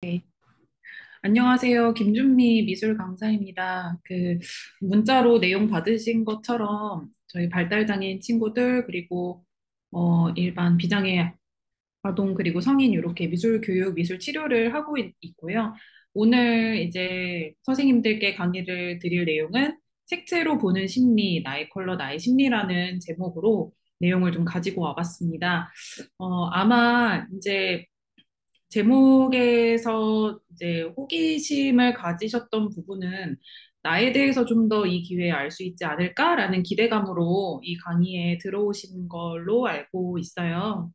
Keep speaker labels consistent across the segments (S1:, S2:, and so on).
S1: 네. 안녕하세요. 김준미 미술 강사입니다. 문자로 내용 받으신 것처럼 저희 발달장애인 친구들 그리고 일반 비장애 아동 그리고 성인 이렇게 미술 교육, 미술 치료를 하고 있고요. 오늘 이제 선생님들께 강의를 드릴 내용은 색채로 보는 심리, 나의 컬러, 나의 심리라는 제목으로 내용을 좀 가지고 와봤습니다. 아마 이제 제목에서 이제 호기심을 가지셨던 부분은 나에 대해서 좀 더 이 기회에 알 수 있지 않을까라는 기대감으로 이 강의에 들어오신 걸로 알고 있어요.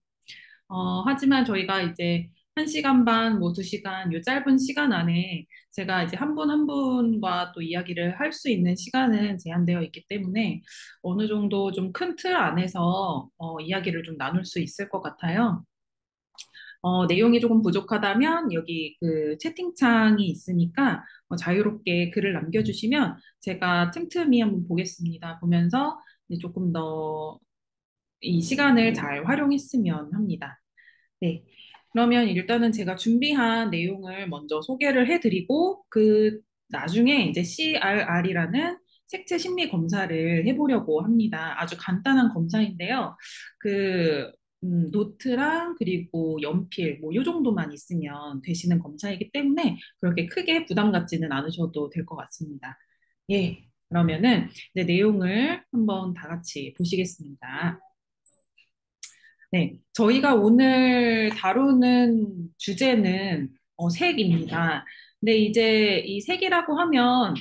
S1: 하지만 저희가 이제 1시간 반, 뭐 2시간, 요 짧은 시간 안에 제가 이제 한 분 한 분과 또 이야기를 할 수 있는 시간은 제한되어 있기 때문에 어느 정도 좀 큰 틀 안에서 이야기를 좀 나눌 수 있을 것 같아요. 내용이 조금 부족하다면 여기 그 채팅창이 있으니까 자유롭게 글을 남겨주시면 제가 틈틈이 한번 보겠습니다. 보면서 이제 조금 더 이 시간을 잘 활용했으면 합니다. 네. 그러면 일단은 제가 준비한 내용을 먼저 소개를 해드리고 그 나중에 이제 CRR이라는 색채 심리 검사를 해보려고 합니다. 아주 간단한 검사인데요. 그 노트랑 그리고 연필 뭐 요 정도만 있으면 되시는 검사이기 때문에 그렇게 크게 부담 갖지는 않으셔도 될 것 같습니다. 예. 그러면은 이제 내용을 한번 다 같이 보시겠습니다. 네, 저희가 오늘 다루는 주제는 색입니다. 근데 이제 이 색이라고 하면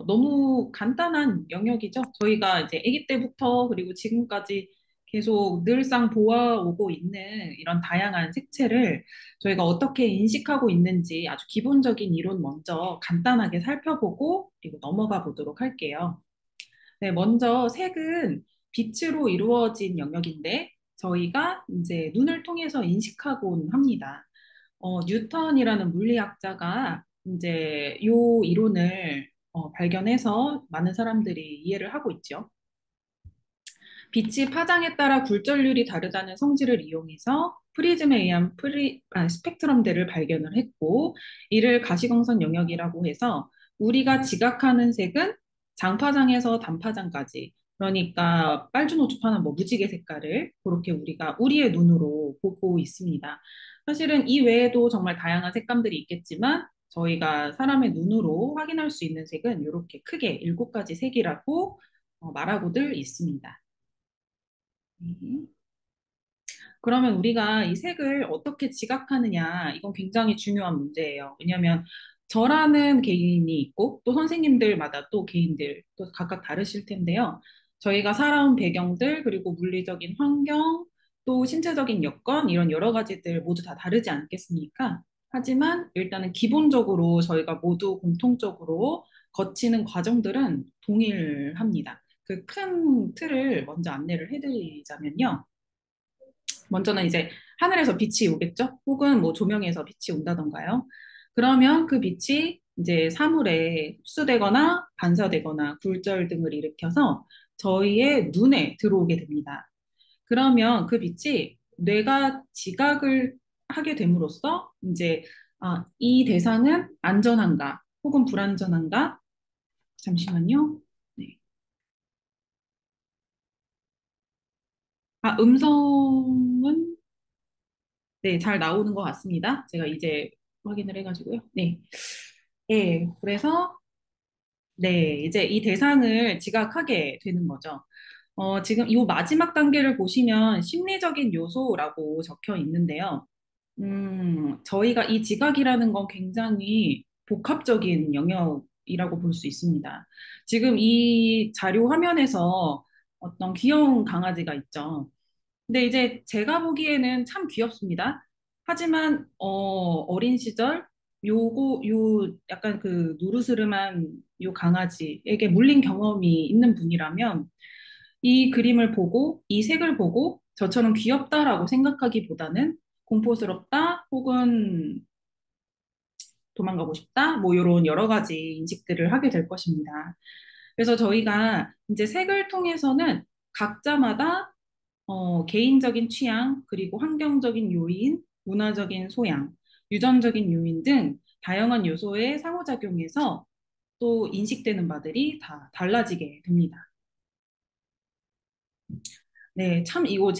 S1: 너무 간단한 영역이죠. 저희가 이제 아기 때부터 그리고 지금까지 계속 늘상 보아오고 있는 이런 다양한 색채를 저희가 어떻게 인식하고 있는지 아주 기본적인 이론 먼저 간단하게 살펴보고 그리고 넘어가 보도록 할게요. 네, 먼저 색은 빛으로 이루어진 영역인데 저희가 이제 눈을 통해서 인식하곤 합니다. 뉴턴이라는 물리학자가 이제 요 이론을 발견해서 많은 사람들이 이해를 하고 있죠. 빛이 파장에 따라 굴절률이 다르다는 성질을 이용해서 프리즘에 의한 스펙트럼들을 발견을 했고, 이를 가시광선 영역이라고 해서 우리가 지각하는 색은 장파장에서 단파장까지, 그러니까 빨주노초파나 뭐 무지개 색깔을 그렇게 우리가 우리의 눈으로 보고 있습니다. 사실은 이 외에도 정말 다양한 색감들이 있겠지만 저희가 사람의 눈으로 확인할 수 있는 색은 이렇게 크게 7가지 색이라고 말하고들 있습니다. 네. 그러면 우리가 이 색을 어떻게 지각하느냐, 이건 굉장히 중요한 문제예요. 왜냐하면 저라는 개인이 있고 또 선생님들마다 또 개인들 또 각각 다르실 텐데요. 저희가 살아온 배경들 그리고 물리적인 환경 또 신체적인 여건 이런 여러 가지들 모두 다 다르지 않겠습니까? 하지만 일단은 기본적으로 저희가 모두 공통적으로 거치는 과정들은 동일합니다. 그 큰 틀을 먼저 안내를 해드리자면요. 먼저는 이제 하늘에서 빛이 오겠죠? 혹은 뭐 조명에서 빛이 온다던가요. 그러면 그 빛이 이제 사물에 흡수되거나 반사되거나 굴절 등을 일으켜서 저희의 눈에 들어오게 됩니다. 그러면 그 빛이 뇌가 지각을 하게 됨으로써 이제 이 대상은 안전한가 혹은 불안전한가? 잠시만요. 네. 음성은 네, 잘 나오는 것 같습니다. 제가 이제 확인을 해가지고요. 네. 네, 그래서, 네, 이제 이 대상을 지각하게 되는 거죠. 지금 이 마지막 단계를 보시면 심리적인 요소라고 적혀 있는데요. 저희가 이 지각이라는 건 굉장히 복합적인 영역이라고 볼 수 있습니다. 지금 이 자료 화면에서 어떤 귀여운 강아지가 있죠. 근데 이제 제가 보기에는 참 귀엽습니다. 하지만 어린 시절 요 약간 그 노르스름한 요 강아지에게 물린 경험이 있는 분이라면 이 그림을 보고 이 색을 보고 저처럼 귀엽다라고 생각하기보다는 공포스럽다 혹은 도망가고 싶다 뭐 이런 여러 가지 인식들을 하게 될 것입니다. 그래서 저희가 이제 색을 통해서는 각자마다 개인적인 취향, 그리고 환경적인 요인, 문화적인 소양, 유전적인 요인 등 다양한 요소의 상호작용에서 또 인식되는 바들이 다 달라지게 됩니다. 네, 참 이거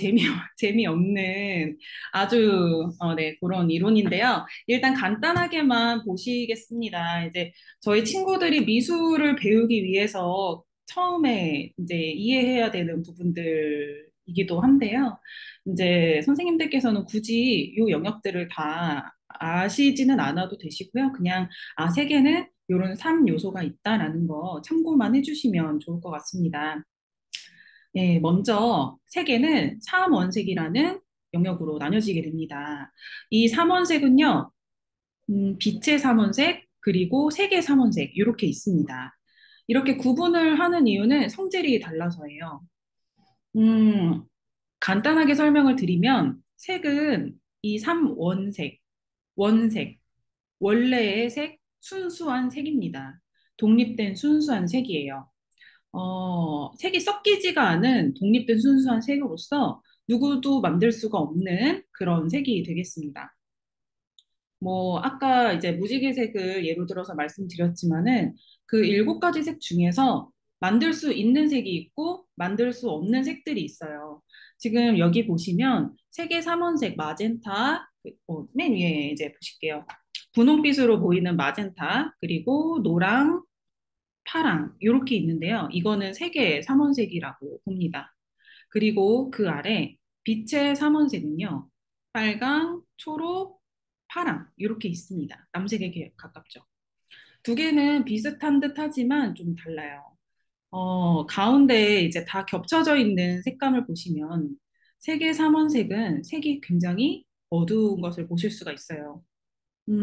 S1: 재미없는 아주 네, 그런 이론인데요. 일단 간단하게만 보시겠습니다. 이제 저희 친구들이 미술을 배우기 위해서 처음에 이제 이해해야 되는 부분들이기도 한데요. 이제 선생님들께서는 굳이 이 영역들을 다 아시지는 않아도 되시고요. 그냥 세계는 이런 3요소가 있다라는 거 참고만 해주시면 좋을 것 같습니다. 네, 먼저 세계는 삼원색이라는 영역으로 나뉘어지게 됩니다. 이 삼원색은요, 빛의 삼원색, 그리고 색의 삼원색, 이렇게 있습니다. 이렇게 구분을 하는 이유는 성질이 달라서예요. 음, 간단하게 설명을 드리면, 색은 이 삼원색, 원색, 원래의 색, 순수한 색입니다. 독립된 순수한 색이에요. 색이 섞이지가 않은 독립된 순수한 색으로서 누구도 만들 수가 없는 그런 색이 되겠습니다. 뭐, 아까 이제 무지개색을 예로 들어서 말씀드렸지만은 그 7가지 색 중에서 만들 수 있는 색이 있고 만들 수 없는 색들이 있어요. 지금 여기 보시면 색의 삼원색 마젠타, 맨 위에 이제 보실게요. 분홍빛으로 보이는 마젠타, 그리고 노랑, 파랑 이렇게 있는데요. 이거는 세계의 삼원색이라고 봅니다. 그리고 그 아래 빛의 삼원색은요. 빨강, 초록, 파랑 이렇게 있습니다. 남색에 가깝죠. 두 개는 비슷한 듯 하지만 좀 달라요. 가운데 이제 다 겹쳐져 있는 색감을 보시면 세계 삼원색은 색이 굉장히 어두운 것을 보실 수가 있어요.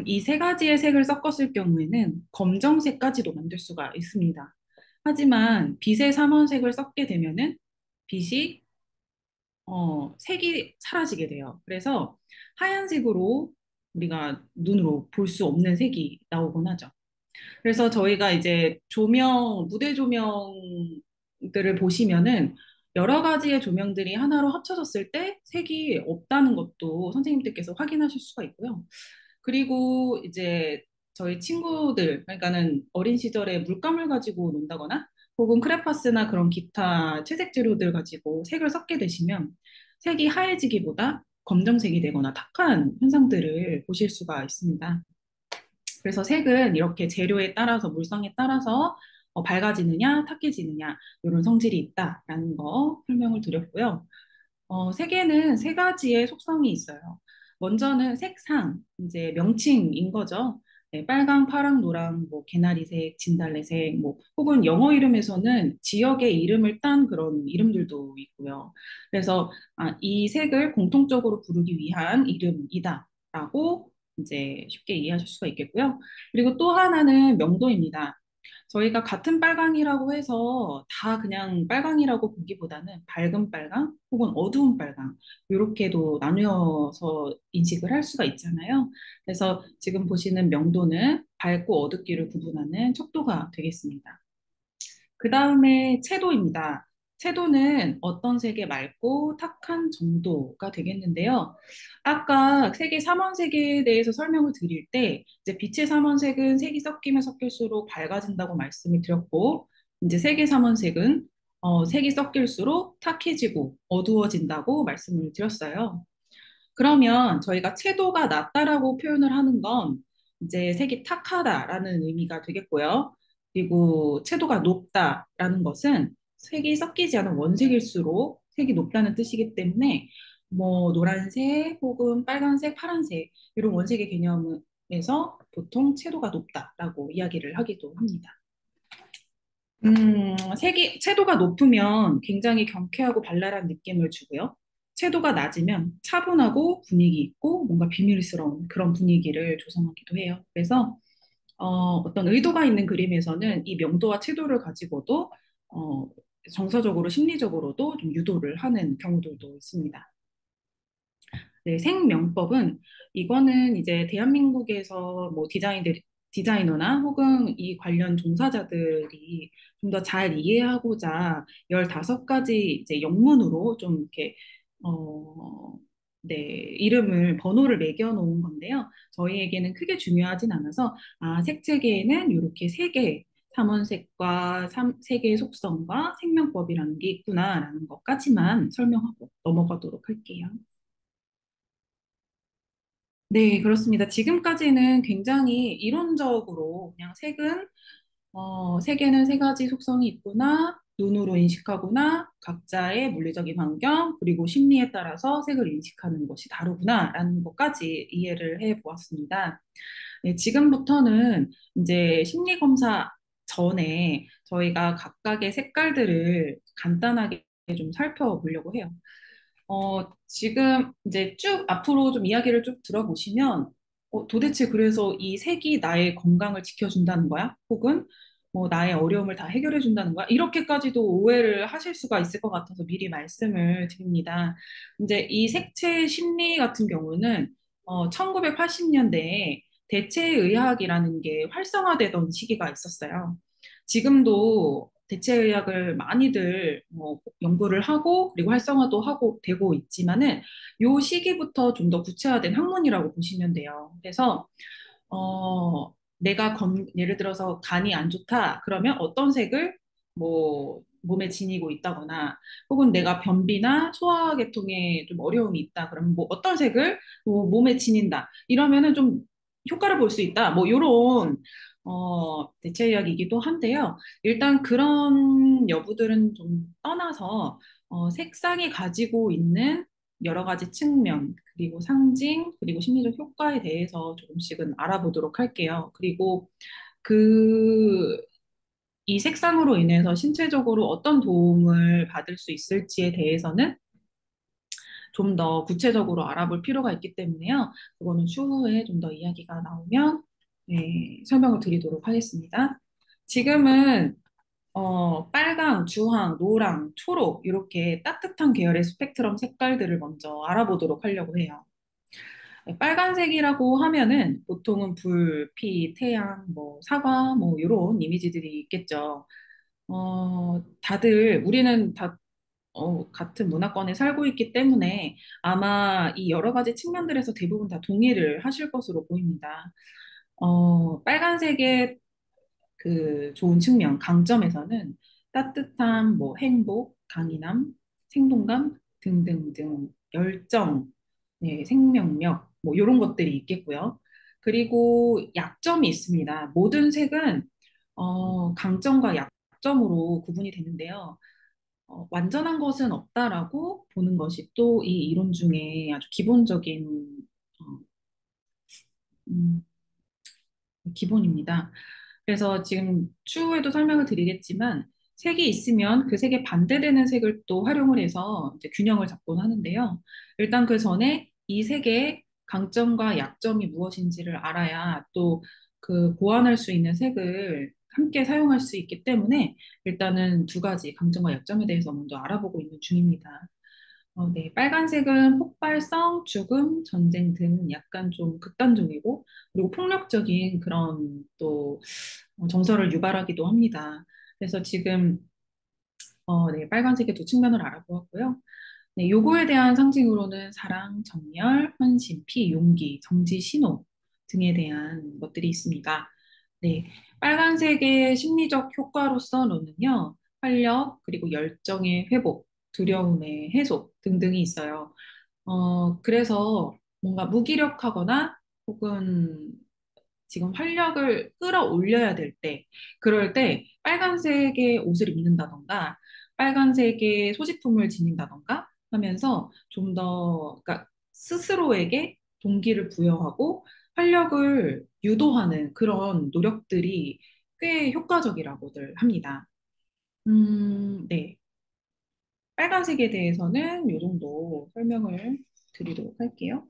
S1: 이 3가지의 색을 섞었을 경우에는 검정색까지도 만들 수가 있습니다. 하지만 빛의 삼원색을 섞게 되면은 빛이 색이 사라지게 돼요. 그래서 하얀색으로 우리가 눈으로 볼 수 없는 색이 나오곤 하죠. 그래서 저희가 이제 무대 조명들을 보시면은 여러 가지의 조명들이 하나로 합쳐졌을 때 색이 없다는 것도 선생님들께서 확인하실 수가 있고요. 그리고 이제 저희 친구들, 그러니까는 어린 시절에 물감을 가지고 논다거나 혹은 크레파스나 그런 기타 채색 재료들 가지고 색을 섞게 되시면 색이 하얘지기보다 검정색이 되거나 탁한 현상들을 보실 수가 있습니다. 그래서 색은 이렇게 재료에 따라서 물성에 따라서 밝아지느냐, 탁해지느냐 이런 성질이 있다라는 거 설명을 드렸고요. 색에는 3가지의 속성이 있어요. 먼저는 색상, 이제 명칭인 거죠. 네, 빨강, 파랑, 노랑, 뭐 개나리색, 진달래색, 뭐 혹은 영어 이름에서는 지역의 이름을 딴 그런 이름들도 있고요. 그래서 이 색을 공통적으로 부르기 위한 이름이다라고 이제 쉽게 이해하실 수가 있겠고요. 그리고 또 하나는 명도입니다. 저희가 같은 빨강이라고 해서 다 그냥 빨강이라고 보기보다는 밝은 빨강 혹은 어두운 빨강 이렇게도 나누어서 인식을 할 수가 있잖아요. 그래서 지금 보시는 명도는 밝고 어둡기를 구분하는 척도가 되겠습니다. 그 다음에 채도입니다. 채도는 어떤 색의 맑고 탁한 정도가 되겠는데요. 아까 색의 삼원색에 대해서 설명을 드릴 때 이제 빛의 삼원색은 색이 섞이면 섞일수록 밝아진다고 말씀을 드렸고 이제 색의 삼원색은 색이 섞일수록 탁해지고 어두워진다고 말씀을 드렸어요. 그러면 저희가 채도가 낮다라고 표현을 하는 건 이제 색이 탁하다라는 의미가 되겠고요. 그리고 채도가 높다라는 것은 색이 섞이지 않은 원색일수록 색이 높다는 뜻이기 때문에 뭐 노란색 혹은 빨간색, 파란색 이런 원색의 개념에서 보통 채도가 높다라고 이야기를 하기도 합니다. 채도가 높으면 굉장히 경쾌하고 발랄한 느낌을 주고요. 채도가 낮으면 차분하고 분위기 있고 뭔가 비밀스러운 그런 분위기를 조성하기도 해요. 그래서 어떤 의도가 있는 그림에서는 이 명도와 채도를 가지고도 어, 정서적으로 심리적으로도 좀 유도를 하는 경우들도 있습니다. 네, 생명법은 이거는 이제 대한민국에서 뭐 디자이너나 혹은 이 관련 종사자들이 좀 더 잘 이해하고자 15가지 이제 영문으로 좀 이렇게 어, 네, 번호를 매겨 놓은 건데요. 저희에게는 크게 중요하진 않아서, 아, 색채계에는 이렇게 세 개, 삼원색과 세 개의 속성과 생명법이라는 게 있구나라는 것까지만 설명하고 넘어가도록 할게요. 네, 그렇습니다. 지금까지는 굉장히 이론적으로 그냥 색에는 세 가지 속성이 있구나, 눈으로 인식하구나, 각자의 물리적인 환경, 그리고 심리에 따라서 색을 인식하는 것이 다르구나라는 것까지 이해를 해 보았습니다. 네, 지금부터는 이제 심리 검사 전에 저희가 각각의 색깔들을 간단하게 좀 살펴보려고 해요. 지금 이제 쭉 앞으로 좀 이야기를 쭉 들어보시면, 도대체 그래서 이 색이 나의 건강을 지켜준다는 거야? 혹은 뭐 나의 어려움을 다 해결해 준다는 거야? 이렇게까지도 오해를 하실 수가 있을 것 같아서 미리 말씀을 드립니다. 이제 이 색채 심리 같은 경우는 1980년대에 대체의학이라는 게 활성화되던 시기가 있었어요. 지금도 대체의학을 많이들 뭐 연구를 하고 그리고 활성화도 하고 되고 있지만은 요 시기부터 좀 더 구체화된 학문이라고 보시면 돼요. 그래서 예를 들어서 간이 안 좋다 그러면 어떤 색을 뭐 몸에 지니고 있다거나 혹은 내가 변비나 소화계통에 좀 어려움이 있다 그러면 뭐 어떤 색을 뭐 몸에 지닌다 이러면은 좀 효과를 볼 수 있다 뭐 요런 대체의학이기도 한데요. 일단 그런 여부들은 좀 떠나서 색상이 가지고 있는 여러 가지 측면, 그리고 상징, 그리고 심리적 효과에 대해서 조금씩은 알아보도록 할게요. 그리고 그, 이 색상으로 인해서 신체적으로 어떤 도움을 받을 수 있을지에 대해서는 좀 더 구체적으로 알아볼 필요가 있기 때문에요. 그거는 추후에 좀 더 이야기가 나오면 설명을 드리도록 하겠습니다. 지금은 빨강, 주황, 노랑, 초록 이렇게 따뜻한 계열의 스펙트럼 색깔들을 먼저 알아보도록 하려고 해요. 빨간색이라고 하면은 보통은 불, 피, 태양, 뭐 사과, 뭐 이런 이미지들이 있겠죠. 우리는 다 같은 문화권에 살고 있기 때문에 아마 이 여러 가지 측면들에서 대부분 다 동의를 하실 것으로 보입니다. 빨간색의 그 좋은 측면, 강점에서는 따뜻함, 뭐 행복, 강인함, 생동감 등등등 열정, 네, 생명력 뭐 이런 것들이 있겠고요. 그리고 약점이 있습니다. 모든 색은 강점과 약점으로 구분이 되는데요. 완전한 것은 없다라고 보는 것이 또 이 이론 중에 아주 어, 음, 기본입니다. 그래서 지금 추후에도 설명을 드리겠지만 색이 있으면 그 색에 반대되는 색을 또 활용을 해서 이제 균형을 잡곤 하는데요. 일단 그 전에 이 색의 강점과 약점이 무엇인지를 알아야 또 그 보완할 수 있는 색을 함께 사용할 수 있기 때문에 일단은 두 가지 강점과 약점에 대해서 먼저 알아보고 있는 중입니다. 네. 빨간색은 폭발성, 죽음, 전쟁 등 약간 좀 극단적이고, 그리고 폭력적인 그런 또 정서를 유발하기도 합니다. 그래서 지금, 네, 빨간색의 두 측면을 알아보았고요. 네, 요거에 대한 상징으로는 사랑, 정열, 헌신, 피, 용기, 정지, 신호 등에 대한 것들이 있습니다. 네, 빨간색의 심리적 효과로서는요, 활력, 그리고 열정의 회복, 두려움의 해소 등등이 있어요. 그래서 뭔가 무기력하거나 혹은 지금 활력을 끌어올려야 될 때, 그럴 때 빨간색의 옷을 입는다던가, 빨간색의 소지품을 지닌다던가 하면서 좀 더, 그러니까 스스로에게 동기를 부여하고 활력을 유도하는 그런 노력들이 꽤 효과적이라고들 합니다. 네. 빨간색에 대해서는 이 정도 설명을 드리도록 할게요.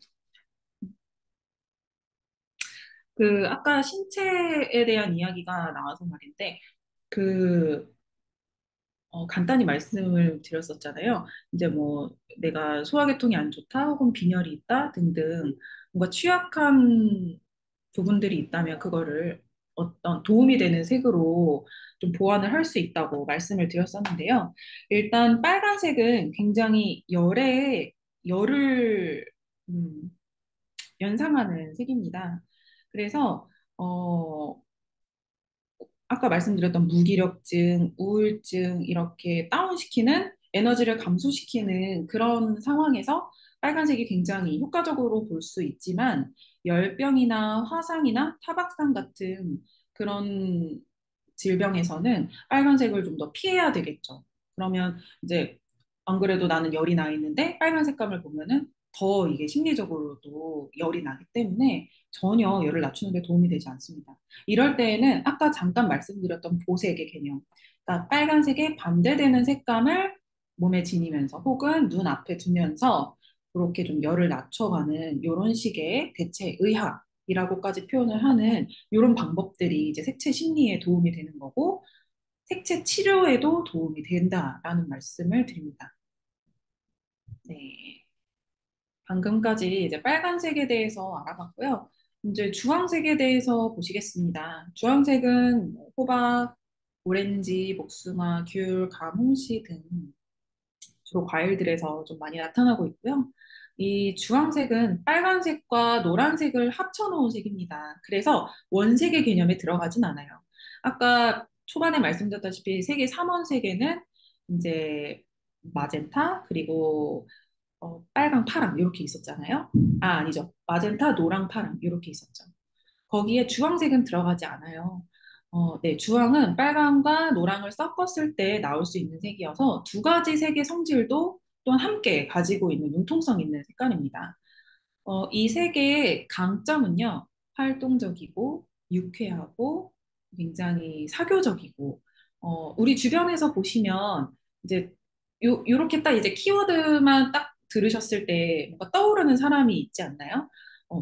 S1: 아까 신체에 대한 이야기가 나와서 말인데, 그, 간단히 말씀을 드렸었잖아요. 이제 뭐, 내가 소화계통이 안 좋다, 혹은 빈혈이 있다, 등등, 뭔가 취약한 부분들이 있다면, 그거를 어떤 도움이 되는 색으로 좀 보완을 할 수 있다고 말씀을 드렸었는데요. 일단, 빨간색은 굉장히 열을 음, 연상하는 색입니다. 그래서 어, 아까 말씀드렸던 무기력증, 우울증 이렇게 다운시키는 에너지를 감소시키는 그런 상황에서 빨간색이 굉장히 효과적으로 볼 수 있지만 열병이나 화상이나 타박상 같은 그런 질병에서는 빨간색을 좀 더 피해야 되겠죠. 그러면 이제 안 그래도 나는 열이 나 있는데 빨간 색감을 보면은 더 이게 심리적으로도 열이 나기 때문에 전혀 열을 낮추는 데 도움이 되지 않습니다. 이럴 때에는 아까 잠깐 말씀드렸던 보색의 개념, 그러니까 빨간색에 반대되는 색감을 몸에 지니면서 혹은 눈 앞에 두면서 그렇게 좀 열을 낮춰가는 이런 식의 대체 의학이라고까지 표현을 하는 이런 방법들이 이제 색채 심리에 도움이 되는 거고 색채 치료에도 도움이 된다라는 말씀을 드립니다. 네. 방금까지 이제 빨간색에 대해서 알아봤고요. 이제 주황색에 대해서 보시겠습니다. 주황색은 뭐 호박, 오렌지, 복숭아, 귤, 감, 홍시 등 주로 과일들에서 좀 많이 나타나고 있고요. 이 주황색은 빨간색과 노란색을 합쳐놓은 색입니다. 그래서 원색의 개념에 들어가진 않아요. 아까 초반에 말씀드렸다시피 색의 삼원색에는 이제 마젠타 그리고 빨강, 파랑 이렇게 있었잖아요. 아, 아니죠. 마젠타, 노랑, 파랑 이렇게 있었죠. 거기에 주황색은 들어가지 않아요. 네, 주황은 빨강과 노랑을 섞었을 때 나올 수 있는 색이어서 두 가지 색의 성질도 또한 함께 가지고 있는 융통성 있는 색깔입니다. 이 색의 강점은요, 활동적이고 유쾌하고 굉장히 사교적이고, 우리 주변에서 보시면 이제 요렇게 딱 이제 키워드만 딱 들으셨을 때 뭔가 떠오르는 사람이 있지 않나요?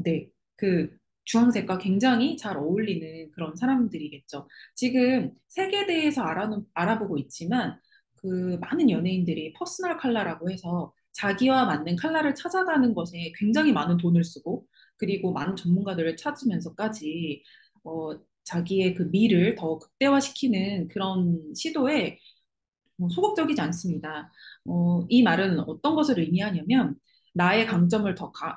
S1: 네. 그 주황색과 굉장히 잘 어울리는 그런 사람들이겠죠. 지금 색에 대해서 알아보고 있지만 그 많은 연예인들이 퍼스널 컬러라고 해서 자기와 맞는 컬러를 찾아가는 것에 굉장히 많은 돈을 쓰고 그리고 많은 전문가들을 찾으면서까지 자기의 그 미를 더 극대화시키는 그런 시도에 소극적이지 않습니다. 이 말은 어떤 것을 의미하냐면 나의 강점을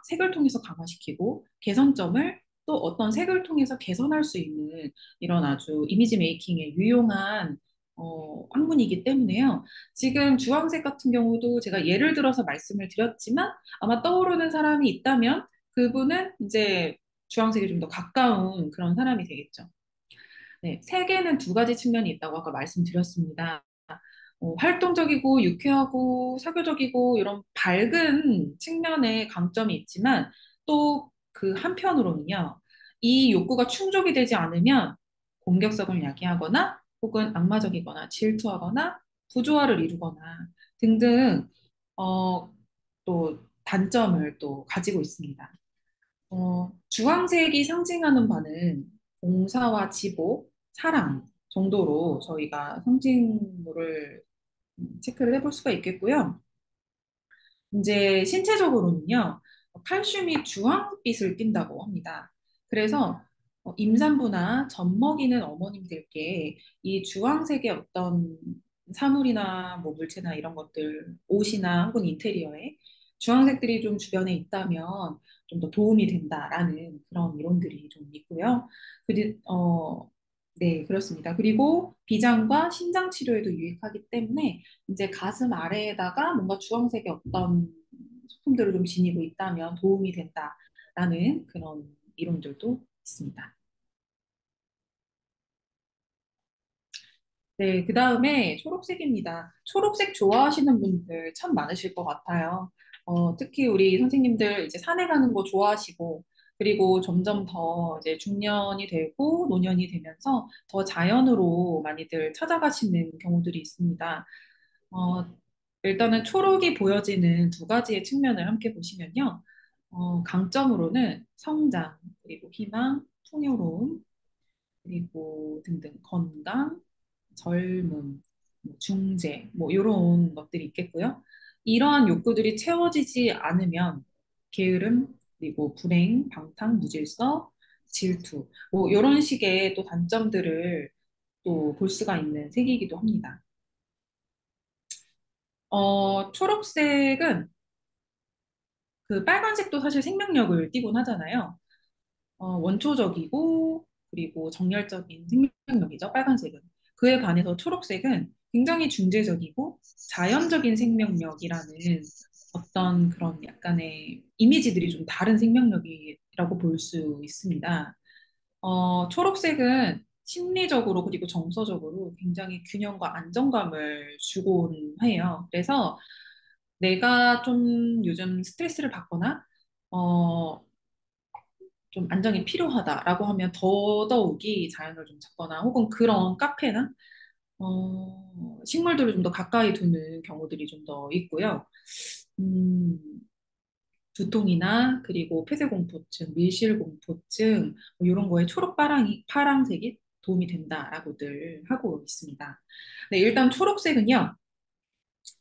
S1: 색을 통해서 강화시키고 개선점을 또 어떤 색을 통해서 개선할 수 있는 이런 아주 이미지 메이킹에 유용한 학문이기 때문에요. 지금 주황색 같은 경우도 제가 예를 들어서 말씀을 드렸지만 아마 떠오르는 사람이 있다면 그분은 이제 주황색이 좀 더 가까운 그런 사람이 되겠죠. 네, 색에는 두 가지 측면이 있다고 아까 말씀드렸습니다. 활동적이고 유쾌하고 사교적이고 이런 밝은 측면의 강점이 있지만 또 그 한편으로는요, 이 욕구가 충족이 되지 않으면 공격성을 야기하거나 혹은 악마적이거나 질투하거나 부조화를 이루거나 등등 어, 또 단점을 또 가지고 있습니다. 주황색이 상징하는 바는 봉사와 지복, 사랑 정도로 저희가 상징물을 체크를 해볼 수가 있겠고요. 이제 신체적으로는요, 칼슘이 주황빛을 띈다고 합니다. 그래서 임산부나 젖먹이는 어머님들께 이 주황색의 어떤 사물이나 뭐 물체나 이런 것들, 옷이나 혹은 인테리어에 주황색들이 좀 주변에 있다면 좀 더 도움이 된다라는 그런 이론들이 좀 있고요. 네, 그렇습니다. 그리고 비장과 신장 치료에도 유익하기 때문에 이제 가슴 아래에다가 뭔가 주황색의 어떤 소품들을 좀 지니고 있다면 도움이 된다라는 그런 이론들도 있습니다. 네, 그 다음에 초록색입니다. 초록색 좋아하시는 분들 참 많으실 것 같아요. 특히 우리 선생님들 이제 산에 가는 거 좋아하시고, 그리고 점점 더 이제 중년이 되고 노년이 되면서 더 자연으로 많이들 찾아가시는 경우들이 있습니다. 어, 일단은 초록이 보여지는 두 가지의 측면을 함께 보시면요. 강점으로는 성장, 그리고 희망, 풍요로움, 그리고 등등 건강, 젊음, 뭐 중재, 뭐 이런 것들이 있겠고요. 이러한 욕구들이 채워지지 않으면 게으름, 그리고 불행, 방탕, 무질서, 질투, 뭐 이런 식의 또 단점들을 또 볼 수가 있는 색이기도 합니다. 초록색은 그 빨간색도 사실 생명력을 띠곤 하잖아요. 원초적이고 그리고 정열적인 생명력이죠. 빨간색은. 그에 반해서 초록색은 굉장히 중재적이고 자연적인 생명력이라는 어떤 그런 약간의 이미지들이 좀 다른 생명력이라고 볼 수 있습니다. 초록색은 심리적으로 그리고 정서적으로 굉장히 균형과 안정감을 주곤 해요. 그래서 내가 좀 요즘 스트레스를 받거나 어, 좀 안정이 필요하다라고 하면 더더욱이 자연을 좀 찾거나 혹은 그런 카페나 식물들을 좀 더 가까이 두는 경우들이 좀 더 있고요. 음, 두통이나 그리고 폐쇄공포증, 밀실공포증 뭐 이런 거에 파랑색이 도움이 된다라고들 하고 있습니다. 네, 일단 초록색은요.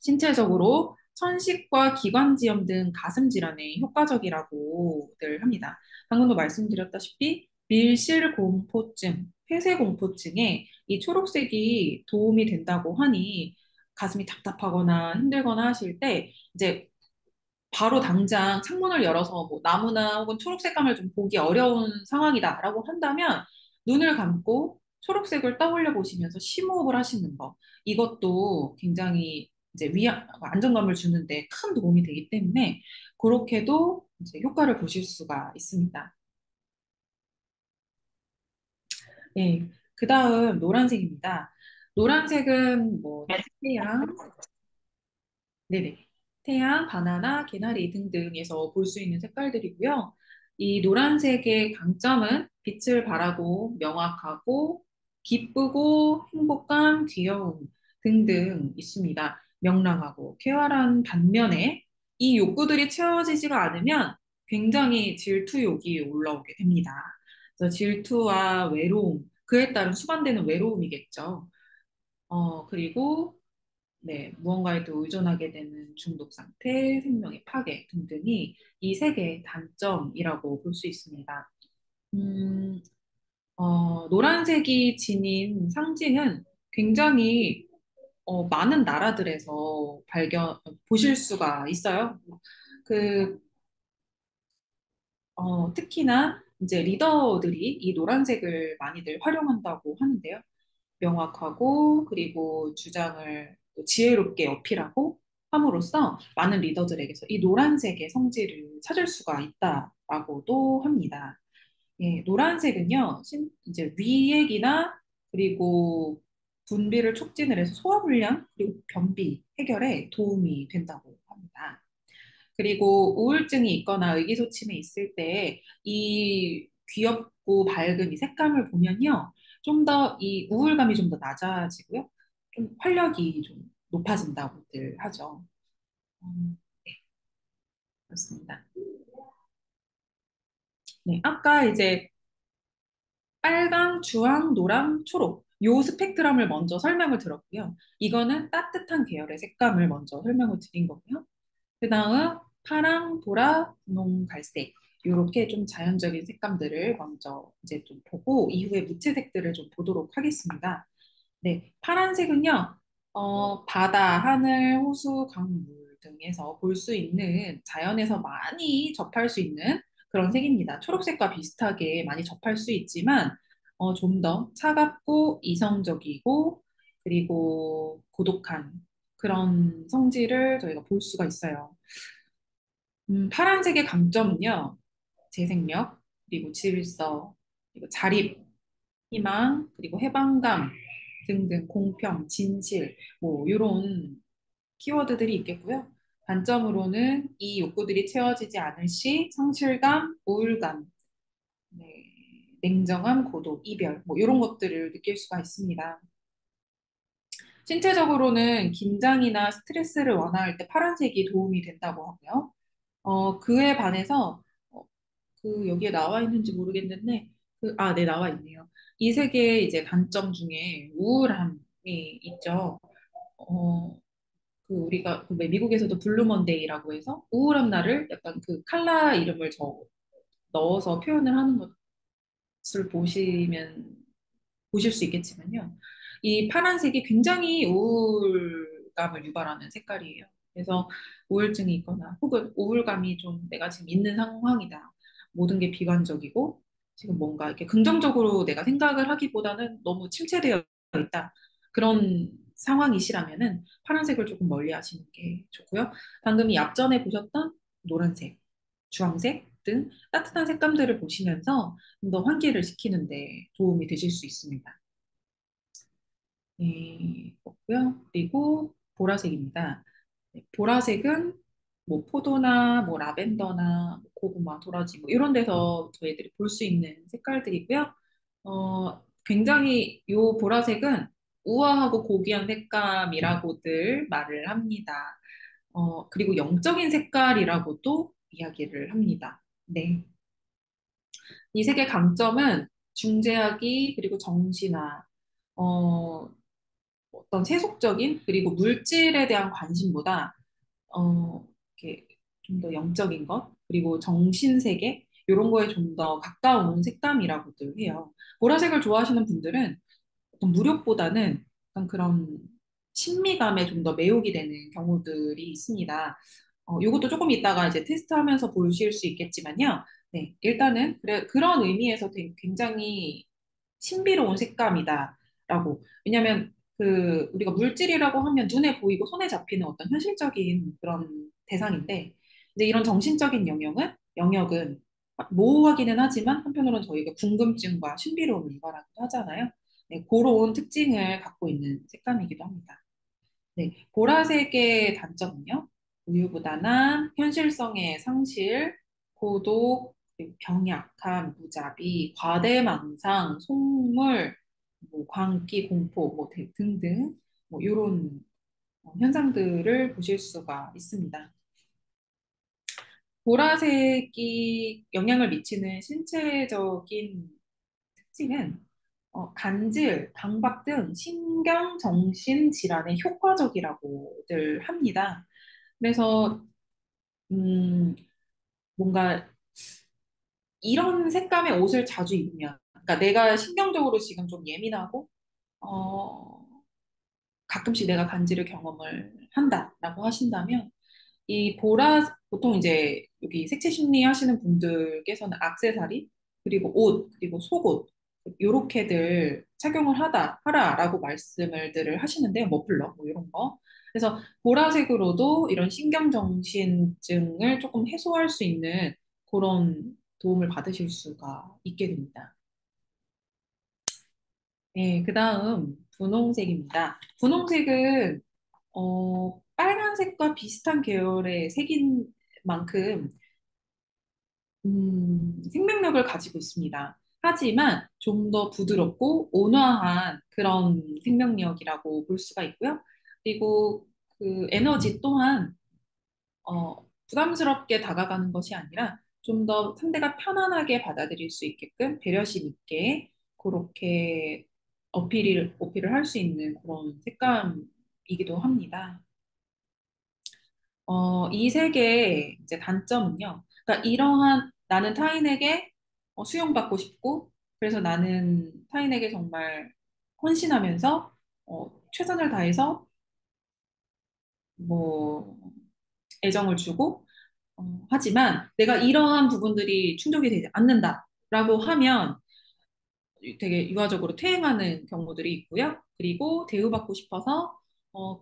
S1: 신체적으로 천식과 기관지염 등 가슴 질환에 효과적이라고들 합니다. 방금도 말씀드렸다시피 밀실공포증, 폐쇄공포증에 이 초록색이 도움이 된다고 하니 가슴이 답답하거나 힘들거나 하실 때 이제 바로 당장 창문을 열어서 뭐 나무나 혹은 초록색감을 좀 보기 어려운 상황이다라고 한다면 눈을 감고 초록색을 떠올려 보시면서 심호흡을 하시는 거. 이것도 굉장히 이제 안정감을 주는데 큰 도움이 되기 때문에 그렇게도 이제 효과를 보실 수가 있습니다. 네. 그 다음 노란색입니다. 노란색은 뭐 태양, 네네. 태양, 바나나, 개나리 등등에서 볼 수 있는 색깔들이고요. 이 노란색의 강점은 빛을 발하고 명확하고 기쁘고 행복감, 귀여움 등등 있습니다. 명랑하고 쾌활한 반면에 이 욕구들이 채워지지가 않으면 굉장히 질투욕이 올라오게 됩니다. 그래서 질투와 외로움, 그에 따른 수반되는 외로움이겠죠. 그리고 네, 무언가에도 의존하게 되는 중독 상태, 생명의 파괴 등등이 이 세 개의 단점이라고 볼 수 있습니다. 음, 노란색이 지닌 상징은 굉장히 많은 나라들에서 보실 수가 있어요. 그, 특히나 이제 리더들이 이 노란색을 많이들 활용한다고 하는데요. 명확하고 그리고 주장을 또 지혜롭게 어필하고 함으로써 많은 리더들에게서 이 노란색의 성질을 찾을 수가 있다라고도 합니다. 예, 노란색은요, 이제 위액이나 그리고 분비를 촉진을 해서 소화불량 그리고 변비 해결에 도움이 된다고 합니다. 그리고 우울증이 있거나 의기소침에 있을 때 이 귀엽고 밝은 이 색감을 보면요. 좀 더 이 우울감이 좀 더 낮아지고요. 좀 활력이 좀 높아진다고들 하죠. 네, 그렇습니다. 네, 아까 이제 빨강, 주황, 노랑, 초록 요 스펙트럼을 먼저 설명을 드렸고요. 이거는 따뜻한 계열의 색감을 먼저 설명을 드린 거고요. 그 다음 파랑, 보라, 분홍, 갈색 이렇게 좀 자연적인 색감들을 먼저 이제 좀 보고 이후에 무채색들을 좀 보도록 하겠습니다. 네, 파란색은요, 바다, 하늘, 호수, 강물 등에서 볼 수 있는 자연에서 많이 접할 수 있는 그런 색입니다. 초록색과 비슷하게 많이 접할 수 있지만 좀 더 차갑고 이성적이고 그리고 고독한 그런 성질을 저희가 볼 수가 있어요. 파란색의 강점은요, 재생력, 그리고 질서, 그리고 자립, 희망, 그리고 해방감 등등 공평, 진실, 뭐 이런 키워드들이 있겠고요. 단점으로는 이 욕구들이 채워지지 않을 시 성실감, 우울감, 네, 냉정함, 고독, 이별, 뭐 이런 것들을 느낄 수가 있습니다. 신체적으로는 긴장이나 스트레스를 완화할 때 파란색이 도움이 된다고 하고요. 그에 반해서 여기에 나와 있는지 모르겠는데 네, 나와 있네요. 이 세 개의 이제 단점 중에 우울함이 있죠. 어, 우리가 왜 미국에서도 블루 먼데이라고 해서 우울한 날을 약간 그 칼라 이름을 넣어서 표현을 하는 것을 보실 수 있겠지만요. 이 파란색이 굉장히 우울감을 유발하는 색깔이에요. 그래서 우울증이 있거나 혹은 우울감이 좀 내가 지금 있는 상황이다. 모든 게 비관적이고 지금 뭔가 이렇게 긍정적으로 내가 생각을 하기보다는 너무 침체되어 있다. 그런 상황이시라면은 파란색을 조금 멀리 하시는 게 좋고요. 방금 이 앞전에 보셨던 노란색, 주황색 등 따뜻한 색감들을 보시면서 좀 더 환기를 시키는데 도움이 되실 수 있습니다. 네, 그렇고요. 그리고 보라색입니다. 네, 보라색은 뭐 포도나 뭐 라벤더나 뭐 고구마, 도라지 뭐 이런 데서 저희들이 볼 수 있는 색깔들이고요. 굉장히 요 보라색은 우아하고 고귀한 색감이라고들 말을 합니다. 그리고 영적인 색깔이라고도 이야기를 합니다. 네. 이 색의 강점은 중재하기 그리고 정신화, 어, 어떤 세속적인 그리고 물질에 대한 관심보다 이렇게 좀 더 영적인 것 그리고 정신 세계 이런 거에 좀 더 가까운 색감이라고도 해요. 보라색을 좋아하시는 분들은 어떤 무력보다는 약간 그런 친미감에 좀 더 매혹이 되는 경우들이 있습니다. 이것도 조금 이따가 이제 테스트하면서 보실 수 있겠지만요. 네, 일단은 그런 의미에서 굉장히 신비로운 색감이다라고. 왜냐하면 그 우리가 물질이라고 하면 눈에 보이고 손에 잡히는 어떤 현실적인 그런 대상인데, 이제 이런 정신적인 영역은 모호하기는 하지만 한편으로는 저희가 궁금증과 신비로움을 유발하기도 하잖아요. 네, 그런 특징을 갖고 있는 색감이기도 합니다. 네, 보라색의 단점은요. 우유부단한 현실성의 상실, 고독, 그리고 병약함, 무자비, 과대망상, 속물, 뭐 광기, 공포, 뭐 등등 뭐 이런 현상들을 보실 수가 있습니다. 보라색이 영향을 미치는 신체적인 특징은 간질, 강박 등 신경, 정신 질환에 효과적이라고들 합니다. 그래서 음, 뭔가 이런 색감의 옷을 자주 입으면, 그러니까 내가 신경적으로 지금 좀 예민하고 어, 가끔씩 내가 간지를 경험을 한다라고 하신다면 보통 이제 여기 색채 심리 하시는 분들께서는 액세서리, 그리고 옷, 그리고 속옷, 요렇게들 착용을 하라라고 말씀을들을 하시는데요. 머플러, 뭐 이런 거. 그래서 보라색으로도 이런 신경정신증을 조금 해소할 수 있는 그런 도움을 받으실 수가 있게 됩니다. 네, 그 다음 분홍색입니다. 분홍색은 빨간색과 비슷한 계열의 색인 만큼 생명력을 가지고 있습니다. 하지만 좀 더 부드럽고 온화한 그런 생명력이라고 볼 수가 있고요. 그리고 그 에너지 또한 부담스럽게 다가가는 것이 아니라 좀 더 상대가 편안하게 받아들일 수 있게끔 배려심 있게 그렇게 어필을 할 수 있는 그런 색감이기도 합니다. 이 색의 이제 단점은요. 그러니까 이러한 나는 타인에게 수용받고 싶고, 그래서 나는 타인에게 정말 헌신하면서 최선을 다해서 뭐 애정을 주고, 하지만 내가 이러한 부분들이 충족이 되지 않는다라고 하면 되게 유화적으로 퇴행하는 경우들이 있고요. 그리고 대우받고 싶어서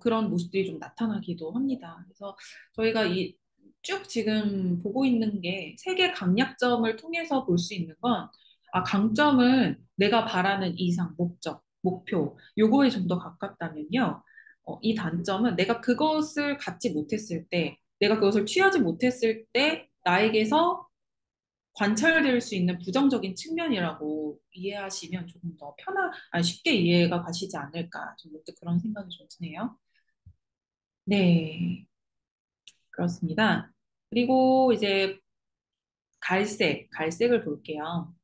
S1: 그런 모습들이 좀 나타나기도 합니다. 그래서 저희가 쭉 지금 보고 있는 게 세계 강약점을 통해서 볼 수 있는 건, 강점은 내가 바라는 이상, 목적, 목표, 요거에 좀 더 가깝다면요. 이 단점은 내가 그것을 갖지 못했을 때, 내가 그것을 취하지 못했을 때, 나에게서 관찰될 수 있는 부정적인 측면이라고 이해하시면 조금 더 쉽게 이해가 가시지 않을까. 좀 문득 그런 생각이 좀 드네요. 네, 그렇습니다. 그리고 이제 갈색을 볼게요.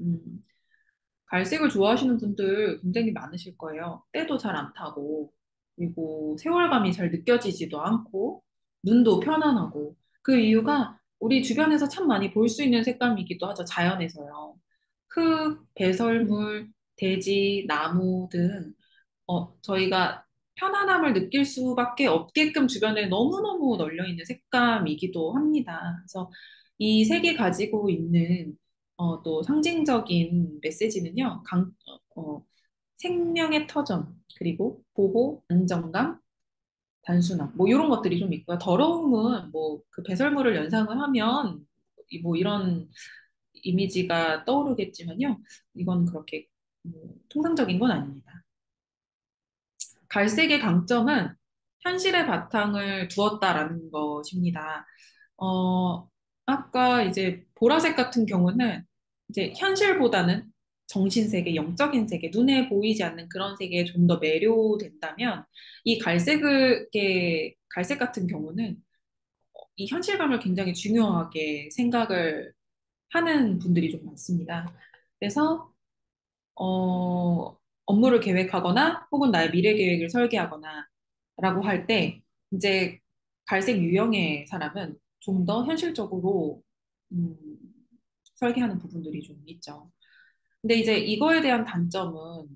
S1: 음, 갈색을 좋아하시는 분들 굉장히 많으실 거예요. 때도 잘 안 타고, 그리고 세월감이 잘 느껴지지도 않고, 눈도 편안하고, 그 이유가 우리 주변에서 참 많이 볼 수 있는 색감이기도 하죠. 자연에서요. 흙, 배설물, 대지, 나무 등, 저희가 편안함을 느낄 수밖에 없게끔 주변에 너무너무 널려 있는 색감이기도 합니다. 그래서 이 색이 가지고 있는 또 상징적인 메시지는요, 생명의 터전, 그리고 보호, 안정감, 단순함, 뭐 이런 것들이 좀 있고요. 더러움은 뭐 그 배설물을 연상을 하면 뭐 이런 이미지가 떠오르겠지만요. 이건 그렇게 통상적인 건 아닙니다. 갈색의 강점은 현실의 바탕을 두었다라는 것입니다. 어, 아까 이제 보라색 같은 경우는 이제 현실보다는 정신세계, 영적인 세계, 눈에 보이지 않는 그런 세계에 좀 더 매료된다면 이 갈색 같은 경우는 이 현실감을 굉장히 중요하게 생각을 하는 분들이 좀 많습니다. 그래서 업무를 계획하거나 혹은 나의 미래 계획을 설계하거나 라고 할 때 이제 갈색 유형의 사람은 좀 더 현실적으로 음, 설계하는 부분들이 좀 있죠. 근데 이제 이거에 대한 단점은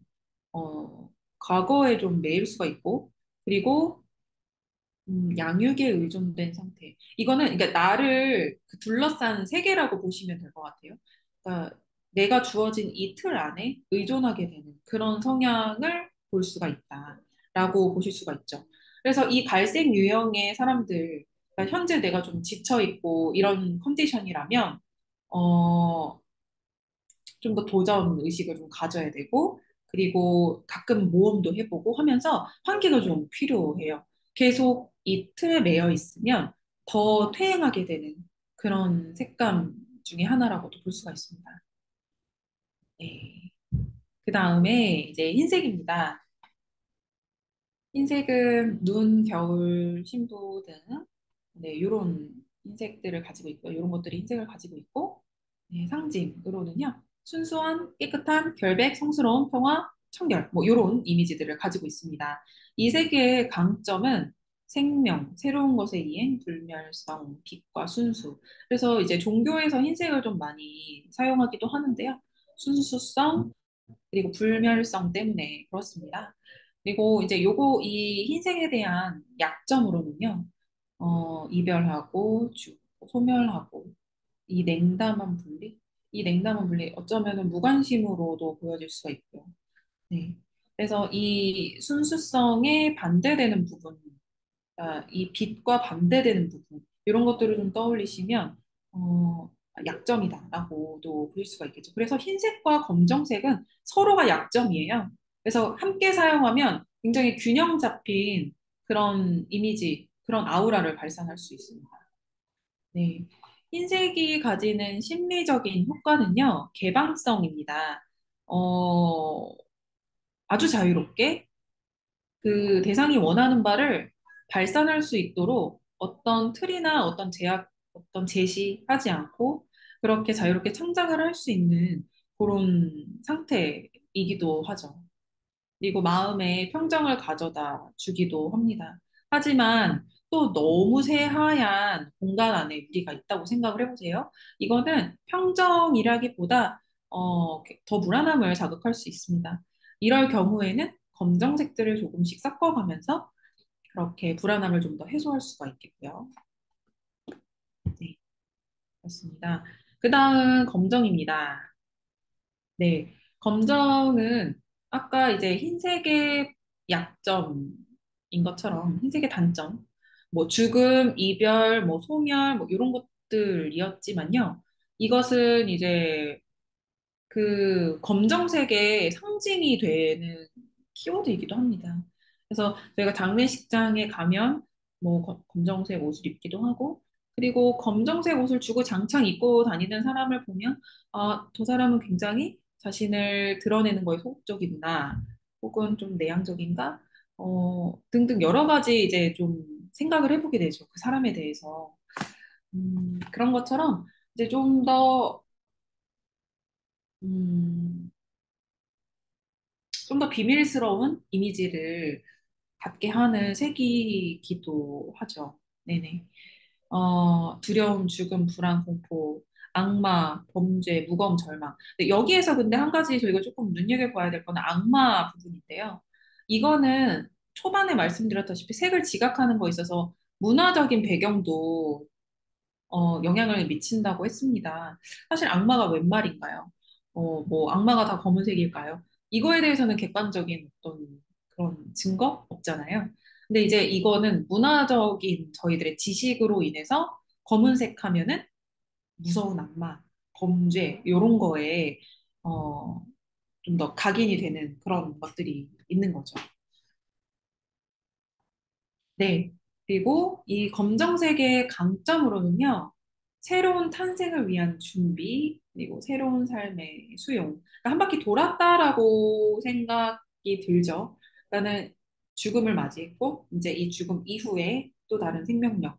S1: 과거에 좀 매일 수가 있고 그리고 양육에 의존된 상태. 이거는 그러니까 나를 그 둘러싼 세계라고 보시면 될 것 같아요. 그러니까 내가 주어진 이 틀 안에 의존하게 되는 그런 성향을 볼 수가 있다라고 보실 수가 있죠. 그래서 이 갈색 유형의 사람들, 그러니까 현재 내가 좀 지쳐 있고 이런 컨디션이라면 어, 좀 더 도전 의식을 좀 가져야 되고, 그리고 가끔 모험도 해보고 하면서 환기가 좀 필요해요. 계속 이 틀에 매여 있으면 더 퇴행하게 되는 그런 색감 중에 하나라고도 볼 수가 있습니다. 네. 그 다음에 이제 흰색입니다. 흰색은 눈, 겨울, 신부 등 네, 이런 흰색들을 가지고 있고요. 이런 것들이 흰색을 가지고 있고 네, 상징으로는요. 순수한, 깨끗한, 결백, 성스러운, 평화, 청결 뭐 이런 이미지들을 가지고 있습니다. 이 세 개의 강점은 생명, 새로운 것의 이행, 불멸성, 빛과 순수. 그래서 이제 종교에서 흰색을 좀 많이 사용하기도 하는데요. 순수성, 그리고 불멸성 때문에 그렇습니다. 그리고 이제 이 흰색에 대한 약점으로는요, 이별하고 죽고 소멸하고 이 냉담한 분리, 이 냉담한 분리 어쩌면은 무관심으로도 보여질 수가 있고요. 네. 그래서 이 순수성에 반대되는 부분, 이 빛과 반대되는 부분, 이런 것들을 좀 떠올리시면, 약점이다라고도 볼 수가 있겠죠. 그래서 흰색과 검정색은 서로가 약점이에요. 그래서 함께 사용하면 굉장히 균형 잡힌 그런 이미지, 그런 아우라를 발산할 수 있습니다. 네. 흰색이 가지는 심리적인 효과는요, 개방성입니다. 어, 아주 자유롭게 그 대상이 원하는 바를 발산할 수 있도록 어떤 틀이나 어떤 제약, 어떤 제시하지 않고 그렇게 자유롭게 창작을 할 수 있는 그런 상태이기도 하죠. 그리고 마음에 평정을 가져다 주기도 합니다. 하지만 또 너무 새하얀 공간 안에 우리가 있다고 생각을 해보세요. 이거는 평정이라기보다 더 불안함을 자극할 수 있습니다. 이럴 경우에는 검정색들을 조금씩 섞어가면서 그렇게 불안함을 좀 더 해소할 수가 있겠고요. 네, 그렇습니다. 그 다음 검정입니다. 네, 검정은 아까 이제 흰색의 약점인 것처럼 흰색의 단점, 뭐 죽음, 이별, 뭐 소멸, 뭐 이런 것들이었지만요. 이것은 이제 그 검정색의 상징이 되는 키워드이기도 합니다. 그래서 저희가 장례식장에 가면 뭐 검정색 옷을 입기도 하고 그리고 검정색 옷을 주고 장창 입고 다니는 사람을 보면 아, 저 사람은 굉장히 자신을 드러내는 거에 소극적이구나 혹은 좀 내향적인가 등등 여러 가지 이제 좀 생각을 해보게 되죠. 그 사람에 대해서. 그런 것처럼 이제 음, 좀 더 비밀스러운 이미지를 갖게 하는 색이기도 하죠. 네네. 두려움, 죽음, 불안, 공포, 악마, 범죄, 무거움, 절망. 근데 여기에서 근데 한 가지 저희가 조금 눈여겨봐야 될 거는 악마 부분인데요. 이거는 초반에 말씀드렸다시피 색을 지각하는 거에 있어서 문화적인 배경도 영향을 미친다고 했습니다. 사실 악마가 웬 말인가요? 뭐 악마가 다 검은색일까요? 이거에 대해서는 객관적인 어떤 그런 증거 없잖아요. 근데 이제 이거는 문화적인 저희들의 지식으로 인해서 검은색 하면은 무서운 악마, 범죄 이런 거에 좀 더 각인이 되는 그런 것들이 있는 거죠. 네. 그리고 이 검정색의 강점으로는요, 새로운 탄생을 위한 준비, 그리고 새로운 삶의 수용. 그러니까 한 바퀴 돌았다라고 생각이 들죠. 그러니까는 죽음을 맞이했고, 이제 이 죽음 이후에 또 다른 생명력을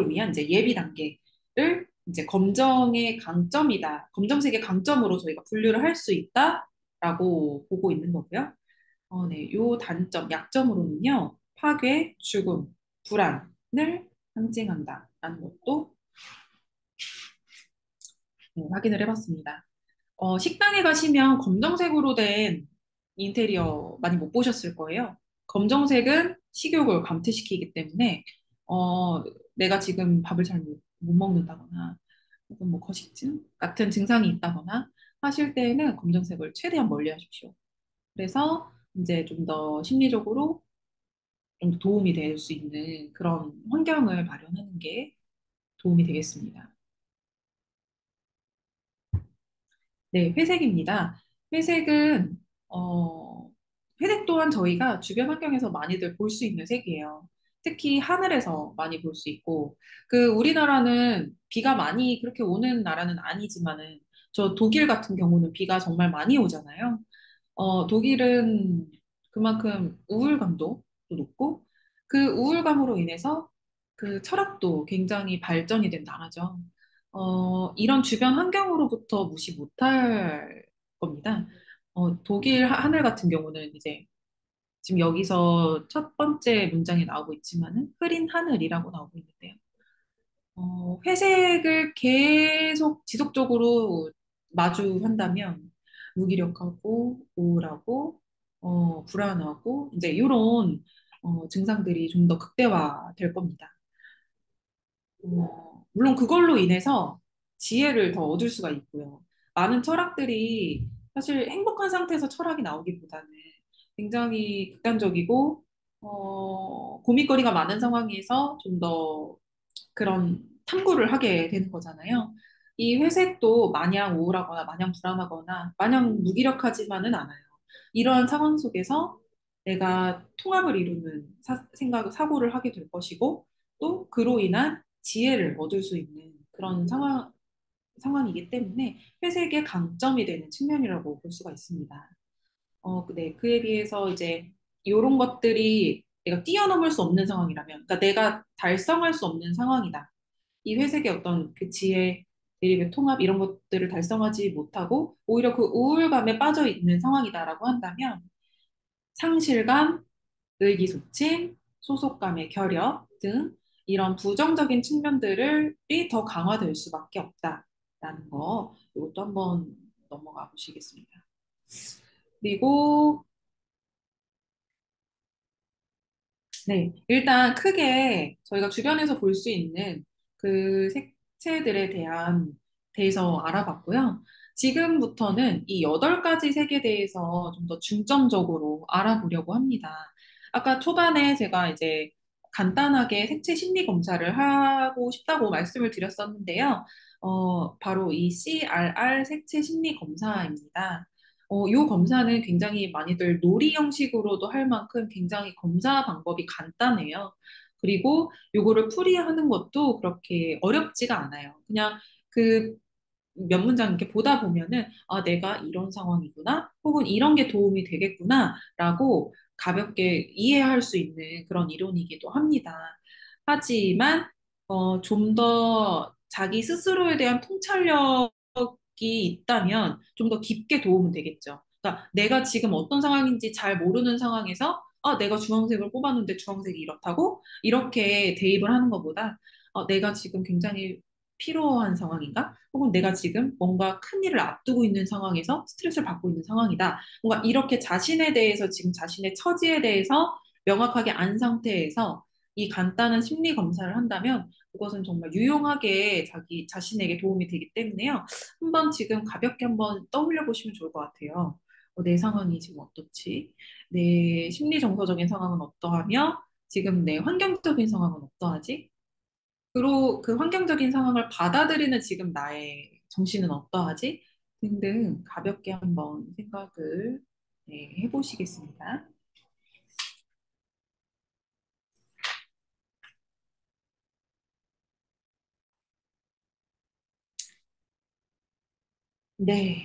S1: 위한 이제 예비 단계를 이제 검정의 강점이다. 검정색의 강점으로 저희가 분류를 할 수 있다라고 보고 있는 거고요. 네. 요 단점, 약점으로는요, 파괴, 죽음, 불안을 상징한다라는 것도 확인을 해봤습니다. 식당에 가시면 검정색으로 된 인테리어 많이 못 보셨을 거예요. 검정색은 식욕을 감퇴시키기 때문에, 내가 지금 밥을 잘 못 먹는다거나, 혹은 뭐 거식증 같은 증상이 있다거나 하실 때에는 검정색을 최대한 멀리 하십시오. 그래서 이제 좀 더 심리적으로 좀 도움이 될 수 있는 그런 환경을 마련하는 게 도움이 되겠습니다. 네, 회색입니다. 회색은, 어, 회색 또한 저희가 주변 환경에서 많이들 볼 수 있는 색이에요. 특히 하늘에서 많이 볼 수 있고, 우리나라는 비가 많이 그렇게 오는 나라는 아니지만은, 저 독일 같은 경우는 비가 정말 많이 오잖아요. 독일은 그만큼 우울감도 또 높고, 그 우울감으로 인해서 그 철학도 굉장히 발전이 된 나라죠. 이런 주변 환경으로부터 무시 못할 겁니다. 독일 하늘 같은 경우는 이제 지금 여기서 첫 번째 문장에 나오고 있지만은 흐린 하늘이라고 나오고 있는데요. 회색을 계속 지속적으로 마주한다면 무기력하고 우울하고 불안하고 이제 이런 증상들이 좀 더 극대화될 겁니다. 물론 그걸로 인해서 지혜를 더 얻을 수가 있고요. 많은 철학들이 사실 행복한 상태에서 철학이 나오기보다는 굉장히 극단적이고 고민거리가 많은 상황에서 좀 더 그런 탐구를 하게 되는 거잖아요. 이 회색도 마냥 우울하거나 마냥 불안하거나 마냥 무기력하지만은 않아요. 이러한 상황 속에서 내가 통합을 이루는 사고를 하게 될 것이고 또 그로 인한 지혜를 얻을 수 있는 그런 상황이기 때문에 회색의 강점이 되는 측면이라고 볼 수가 있습니다. 네, 그에 비해서 이제 이런 것들이 내가 뛰어넘을 수 없는 상황이라면, 그러니까 내가 달성할 수 없는 상황이다. 이 회색의 어떤 그 지혜, 대립의 통합 이런 것들을 달성하지 못하고 오히려 그 우울감에 빠져 있는 상황이다라고 한다면 상실감, 의기소침, 소속감의 결여 등 이런 부정적인 측면들이 더 강화될 수밖에 없다라는 거 이것도 한번 넘어가 보시겠습니다. 그리고 네, 일단 크게 저희가 주변에서 볼 수 있는 그 색채들에 대해서 알아봤고요. 지금부터는 이 8가지 색에 대해서 좀 더 중점적으로 알아보려고 합니다. 아까 초반에 제가 이제 간단하게 색채 심리 검사를 하고 싶다고 말씀을 드렸었는데요. 바로 이 CRR 색채 심리 검사입니다. 이 검사는 굉장히 많이들 놀이 형식으로도 할 만큼 굉장히 검사 방법이 간단해요. 그리고 요거를 풀이하는 것도 그렇게 어렵지가 않아요. 그냥 그 몇 문장 이렇게 보다 보면은 아, 내가 이런 상황이구나. 혹은 이런 게 도움이 되겠구나라고 가볍게 이해할 수 있는 그런 이론이기도 합니다. 하지만 좀 더 자기 스스로에 대한 통찰력이 있다면 좀 더 깊게 도움은 되겠죠. 그러니까 내가 지금 어떤 상황인지 잘 모르는 상황에서 아, 내가 주황색을 뽑았는데 주황색이 이렇다고 이렇게 대입을 하는 것보다 내가 지금 굉장히 피로한 상황인가? 혹은 내가 지금 뭔가 큰 일을 앞두고 있는 상황에서 스트레스를 받고 있는 상황이다. 뭔가 이렇게 자신에 대해서 지금 자신의 처지에 대해서 명확하게 안 상태에서 이 간단한 심리 검사를 한다면 그것은 정말 유용하게 자기 자신에게 도움이 되기 때문에요. 한번 지금 가볍게 한번 떠올려 보시면 좋을 것 같아요. 내 상황이 지금 어떻지? 내 심리 정서적인 상황은 어떠하며 지금 내 환경적인 상황은 어떠하지? 그리고 그 환경적인 상황을 받아들이는 지금 나의 정신은 어떠하지? 등등 가볍게 한번 생각을 네, 해보시겠습니다. 네,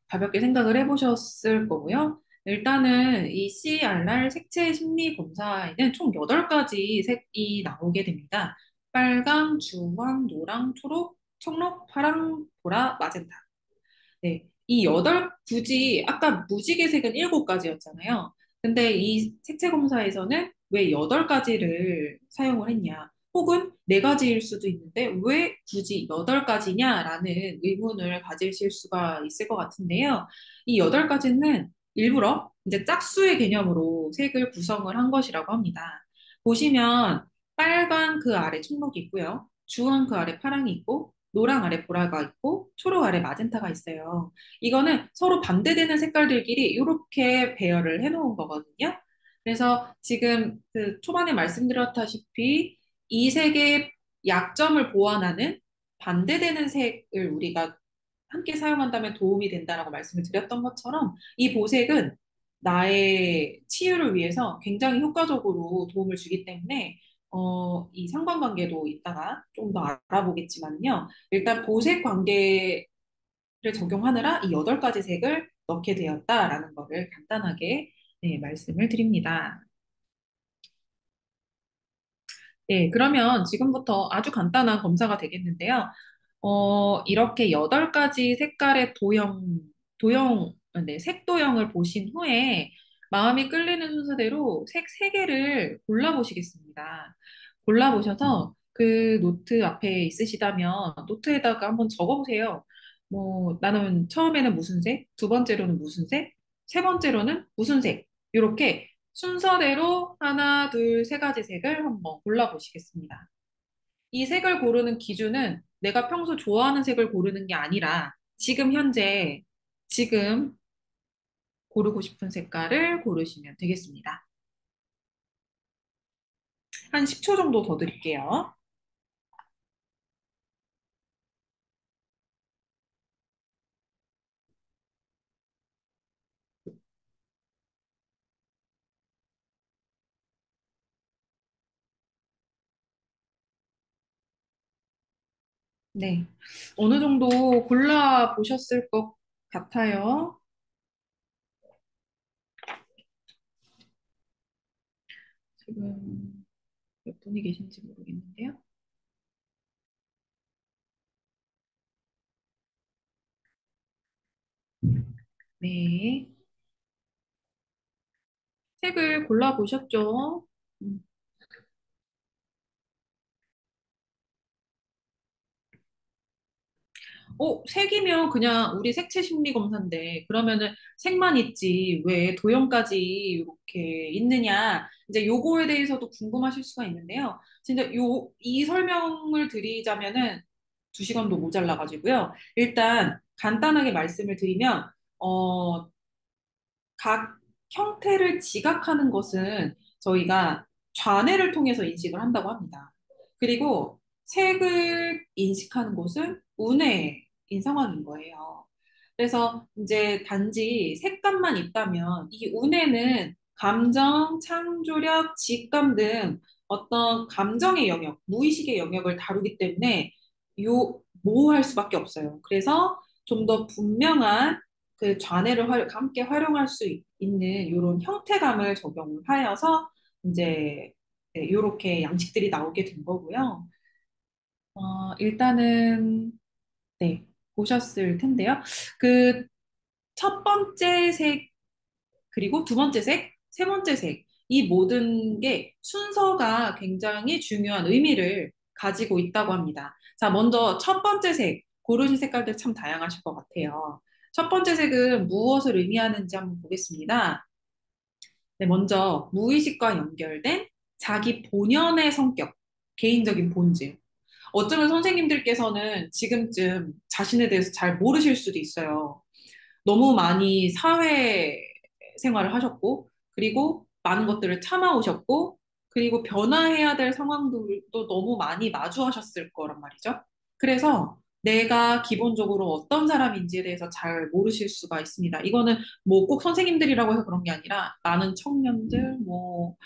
S1: 가볍게 생각을 해보셨을 거고요. 일단은 이 CRR 색채 심리 검사에는 총 8가지 색이 나오게 됩니다. 빨강, 주황, 노랑, 초록, 청록, 파랑, 보라, 마젠타. 네. 이 굳이, 아까 무지개색은 7가지였잖아요. 근데 이 색채 검사에서는 왜 8가지를 사용을 했냐? 혹은 4가지일 수도 있는데 왜 굳이 8가지냐라는 의문을 가지실 수가 있을 것 같은데요. 이 8가지는 일부러 이제 짝수의 개념으로 색을 구성을 한 것이라고 합니다. 보시면 빨간 그 아래 청록이 있고요. 주황 그 아래 파랑이 있고 노랑 아래 보라가 있고 초록 아래 마젠타가 있어요. 이거는 서로 반대되는 색깔들끼리 이렇게 배열을 해놓은 거거든요. 그래서 지금 그 초반에 말씀드렸다시피 이 색의 약점을 보완하는 반대되는 색을 우리가 함께 사용한다면 도움이 된다라고 말씀을 드렸던 것처럼 이 보색은 나의 치유를 위해서 굉장히 효과적으로 도움을 주기 때문에 이 상관관계도 이따가 좀 더 알아보겠지만요. 일단 보색 관계를 적용하느라 이 8가지 색을 넣게 되었다라는 거를 간단하게 네, 말씀을 드립니다. 네, 그러면 지금부터 아주 간단한 검사가 되겠는데요. 이렇게 8가지 색깔의 색 도형을 보신 후에 마음이 끌리는 순서대로 색 3개를 골라보시겠습니다. 골라보셔서 그 노트 앞에 있으시다면 노트에다가 한번 적어보세요. 뭐, 나는 처음에는 무슨 색, 두 번째로는 무슨 색, 세 번째로는 무슨 색, 이렇게 순서대로 하나, 둘, 3가지 색을 한번 골라보시겠습니다. 이 색을 고르는 기준은 내가 평소 좋아하는 색을 고르는 게 아니라 지금 현재, 지금 고르고 싶은 색깔을 고르시면 되겠습니다. 한 10초 정도 더 드릴게요. 네. 어느 정도 골라보셨을 것 같아요. 지금 몇 분이 계신지 모르겠는데요. 네. 색을 골라보셨죠? 음. 색이면 그냥 우리 색채 심리 검사인데, 그러면은 색만 있지, 왜 도형까지 이렇게 있느냐. 이제 요거에 대해서도 궁금하실 수가 있는데요. 진짜 이 설명을 드리자면은 2시간도 모자라가지고요. 일단 간단하게 말씀을 드리면, 어, 각 형태를 지각하는 것은 저희가 좌뇌를 통해서 인식을 한다고 합니다. 그리고 색을 인식하는 것은 우뇌인 상황인 거예요. 그래서 이제 단지 색감만 있다면 이 우뇌는 감정, 창조력, 직감 등 어떤 감정의 영역, 무의식의 영역을 다루기 때문에 모호할 수밖에 없어요. 그래서 좀 더 분명한 그 좌뇌를 함께 활용할 수 있는 이런 형태감을 적용을 하여서 이제 이렇게 양식들이 나오게 된 거고요. 일단은 네, 보셨을 텐데요. 그 첫 번째 색, 그리고 두 번째 색, 세 번째 색, 이 모든 게 순서가 굉장히 중요한 의미를 가지고 있다고 합니다. 자, 먼저 첫 번째 색, 고르신 색깔들 참 다양하실 것 같아요. 첫 번째 색은 무엇을 의미하는지 한번 보겠습니다. 네, 먼저 무의식과 연결된 자기 본연의 성격, 개인적인 본질. 어쩌면 선생님들께서는 지금쯤 자신에 대해서 잘 모르실 수도 있어요. 너무 많이 사회 생활을 하셨고, 그리고 많은 것들을 참아오셨고, 그리고 변화해야 될 상황들도 너무 많이 마주하셨을 거란 말이죠. 그래서 내가 기본적으로 어떤 사람인지에 대해서 잘 모르실 수가 있습니다. 이거는 뭐 꼭 선생님들이라고 해서 그런 게 아니라 많은 청년들, 뭐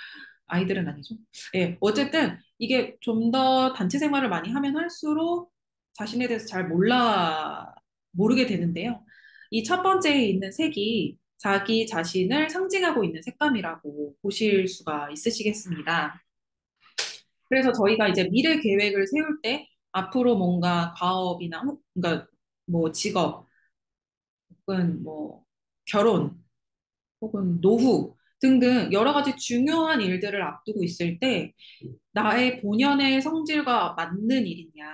S1: 아이들은 아니죠. 예, 어쨌든 이게 좀 더 단체 생활을 많이 하면 할수록 자신에 대해서 잘 모르게 되는데요. 이 첫 번째에 있는 색이 자기 자신을 상징하고 있는 색감이라고 보실 수가 있으시겠습니다. 그래서 저희가 이제 미래 계획을 세울 때 앞으로 뭔가 과업이나 그러니까 뭐 직업 혹은 뭐 결혼 혹은 노후 등등 여러 가지 중요한 일들을 앞두고 있을 때 나의 본연의 성질과 맞는 일이냐,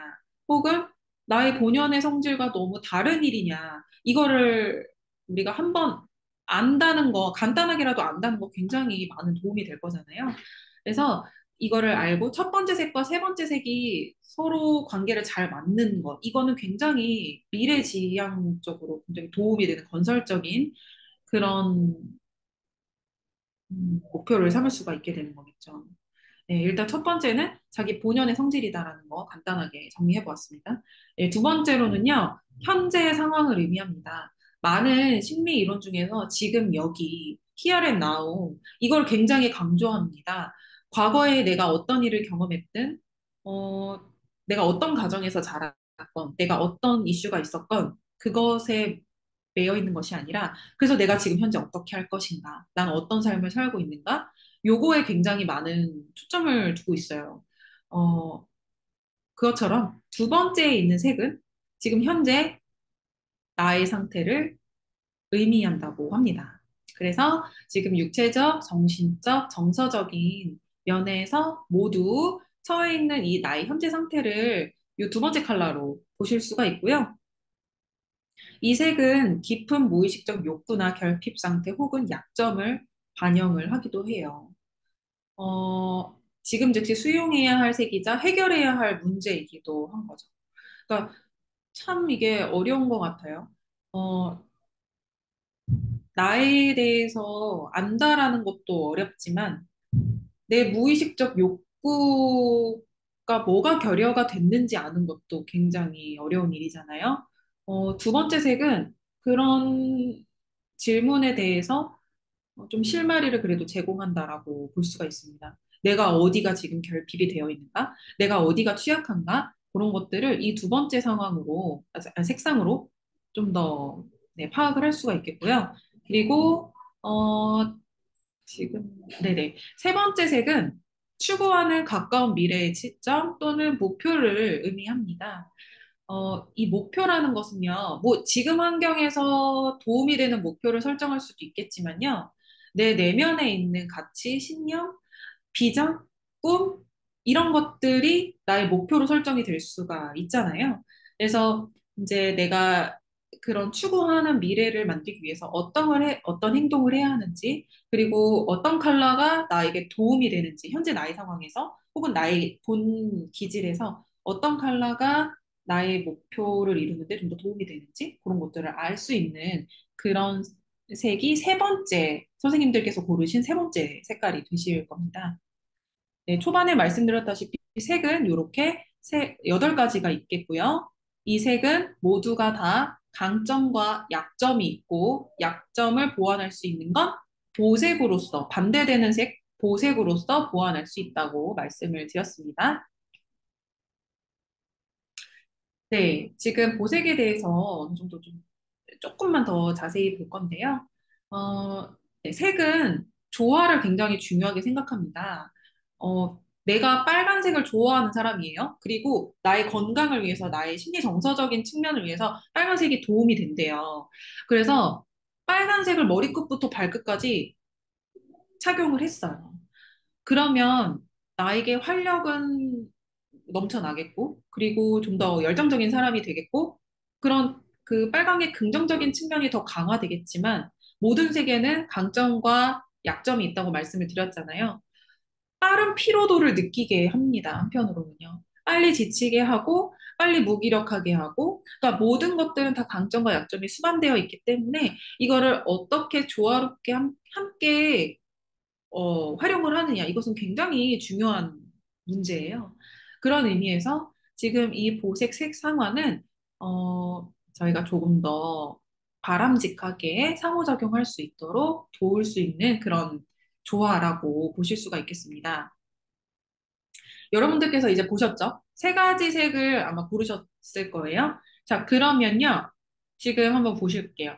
S1: 혹은 나의 본연의 성질과 너무 다른 일이냐, 이거를 우리가 한번 안다는 거, 간단하게라도 안다는 거 굉장히 많은 도움이 될 거잖아요. 그래서 이거를 알고 첫 번째 색과 세 번째 색이 서로 관계를 잘 맞는 것, 이거는 굉장히 미래지향적으로 굉장히 도움이 되는 건설적인 그런 목표를 삼을 수가 있게 되는 거겠죠. 네, 일단 첫 번째는 자기 본연의 성질이다라는 거 간단하게 정리해 보았습니다. 네, 두 번째로는요, 현재의 상황을 의미합니다. 많은 심리 이론 중에서 지금 여기, here and now, 이걸 굉장히 강조합니다. 과거에 내가 어떤 일을 경험했든, 어, 내가 어떤 가정에서 자랐건, 내가 어떤 이슈가 있었건, 그것에 매여 있는 것이 아니라, 그래서 내가 지금 현재 어떻게 할 것인가, 난 어떤 삶을 살고 있는가, 요거에 굉장히 많은 초점을 두고 있어요. 어, 그것처럼 두 번째에 있는 색은 지금 현재 나의 상태를 의미한다고 합니다. 그래서 지금 육체적, 정신적, 정서적인 면에서 모두 처해 있는 이 나의 현재 상태를 이 두 번째 컬러로 보실 수가 있고요. 이 색은 깊은 무의식적 욕구나 결핍 상태 혹은 약점을 반영을 하기도 해요. 지금 즉시 수용해야 할 색이자 해결해야 할 문제이기도 한 거죠. 그러니까 참 이게 어려운 것 같아요. 어, 나에 대해서 안다라는 것도 어렵지만 내 무의식적 욕구가 뭐가 결여가 됐는지 아는 것도 굉장히 어려운 일이잖아요. 두 번째 색은 그런 질문에 대해서 좀 실마리를 그래도 제공한다라고 볼 수가 있습니다. 내가 어디가 지금 결핍이 되어 있는가? 내가 어디가 취약한가? 그런 것들을 이 두 번째 상황으로, 색상으로 좀 더 파악을 할 수가 있겠고요. 그리고, 지금, 네네. 세 번째 색은 추구하는 가까운 미래의 시점 또는 목표를 의미합니다. 이 목표라는 것은요, 뭐 지금 환경에서 도움이 되는 목표를 설정할 수도 있겠지만요, 내 내면에 있는 가치, 신념, 비전, 꿈, 이런 것들이 나의 목표로 설정이 될 수가 있잖아요. 그래서 이제 내가 그런 추구하는 미래를 만들기 위해서 어떤 행동을 해야 하는지, 그리고 어떤 컬러가 나에게 도움이 되는지, 현재 나의 상황에서, 혹은 나의 본 기질에서 어떤 컬러가 나의 목표를 이루는데 좀 더 도움이 되는지, 그런 것들을 알 수 있는 그런 색이 세 번째, 선생님들께서 고르신 세 번째 색깔이 되실 겁니다. 네, 초반에 말씀드렸다시피 색은 이렇게 여덟 가지가 있겠고요. 이 색은 모두가 다 강점과 약점이 있고 약점을 보완할 수 있는 건 보색으로서 반대되는 색 보색으로서 보완할 수 있다고 말씀을 드렸습니다. 네, 지금 보색에 대해서 어느 정도 좀 조금만 더 자세히 볼 건데요. 네, 색은 조화를 굉장히 중요하게 생각합니다. 내가 빨간색을 좋아하는 사람이에요. 그리고 나의 건강을 위해서, 나의 심리 정서적인 측면을 위해서 빨간색이 도움이 된대요. 그래서 빨간색을 머리끝부터 발끝까지 착용을 했어요. 그러면 나에게 활력은 넘쳐나겠고, 그리고 좀 더 열정적인 사람이 되겠고, 그런 그 빨강의 긍정적인 측면이 더 강화되겠지만, 모든 세계는 강점과 약점이 있다고 말씀을 드렸잖아요. 빠른 피로도를 느끼게 합니다. 한편으로는요. 빨리 지치게 하고, 빨리 무기력하게 하고, 그러니까 모든 것들은 다 강점과 약점이 수반되어 있기 때문에 이거를 어떻게 조화롭게 함께 활용을 하느냐. 이것은 굉장히 중요한 문제예요. 그런 의미에서 지금 이 보색 색상화는 저희가 조금 더 바람직하게 상호작용할 수 있도록 도울 수 있는 그런 조화라고 보실 수가 있겠습니다. 여러분들께서 이제 보셨죠? 세 가지 색을 아마 고르셨을 거예요. 자, 그러면요. 지금 한번 보실게요.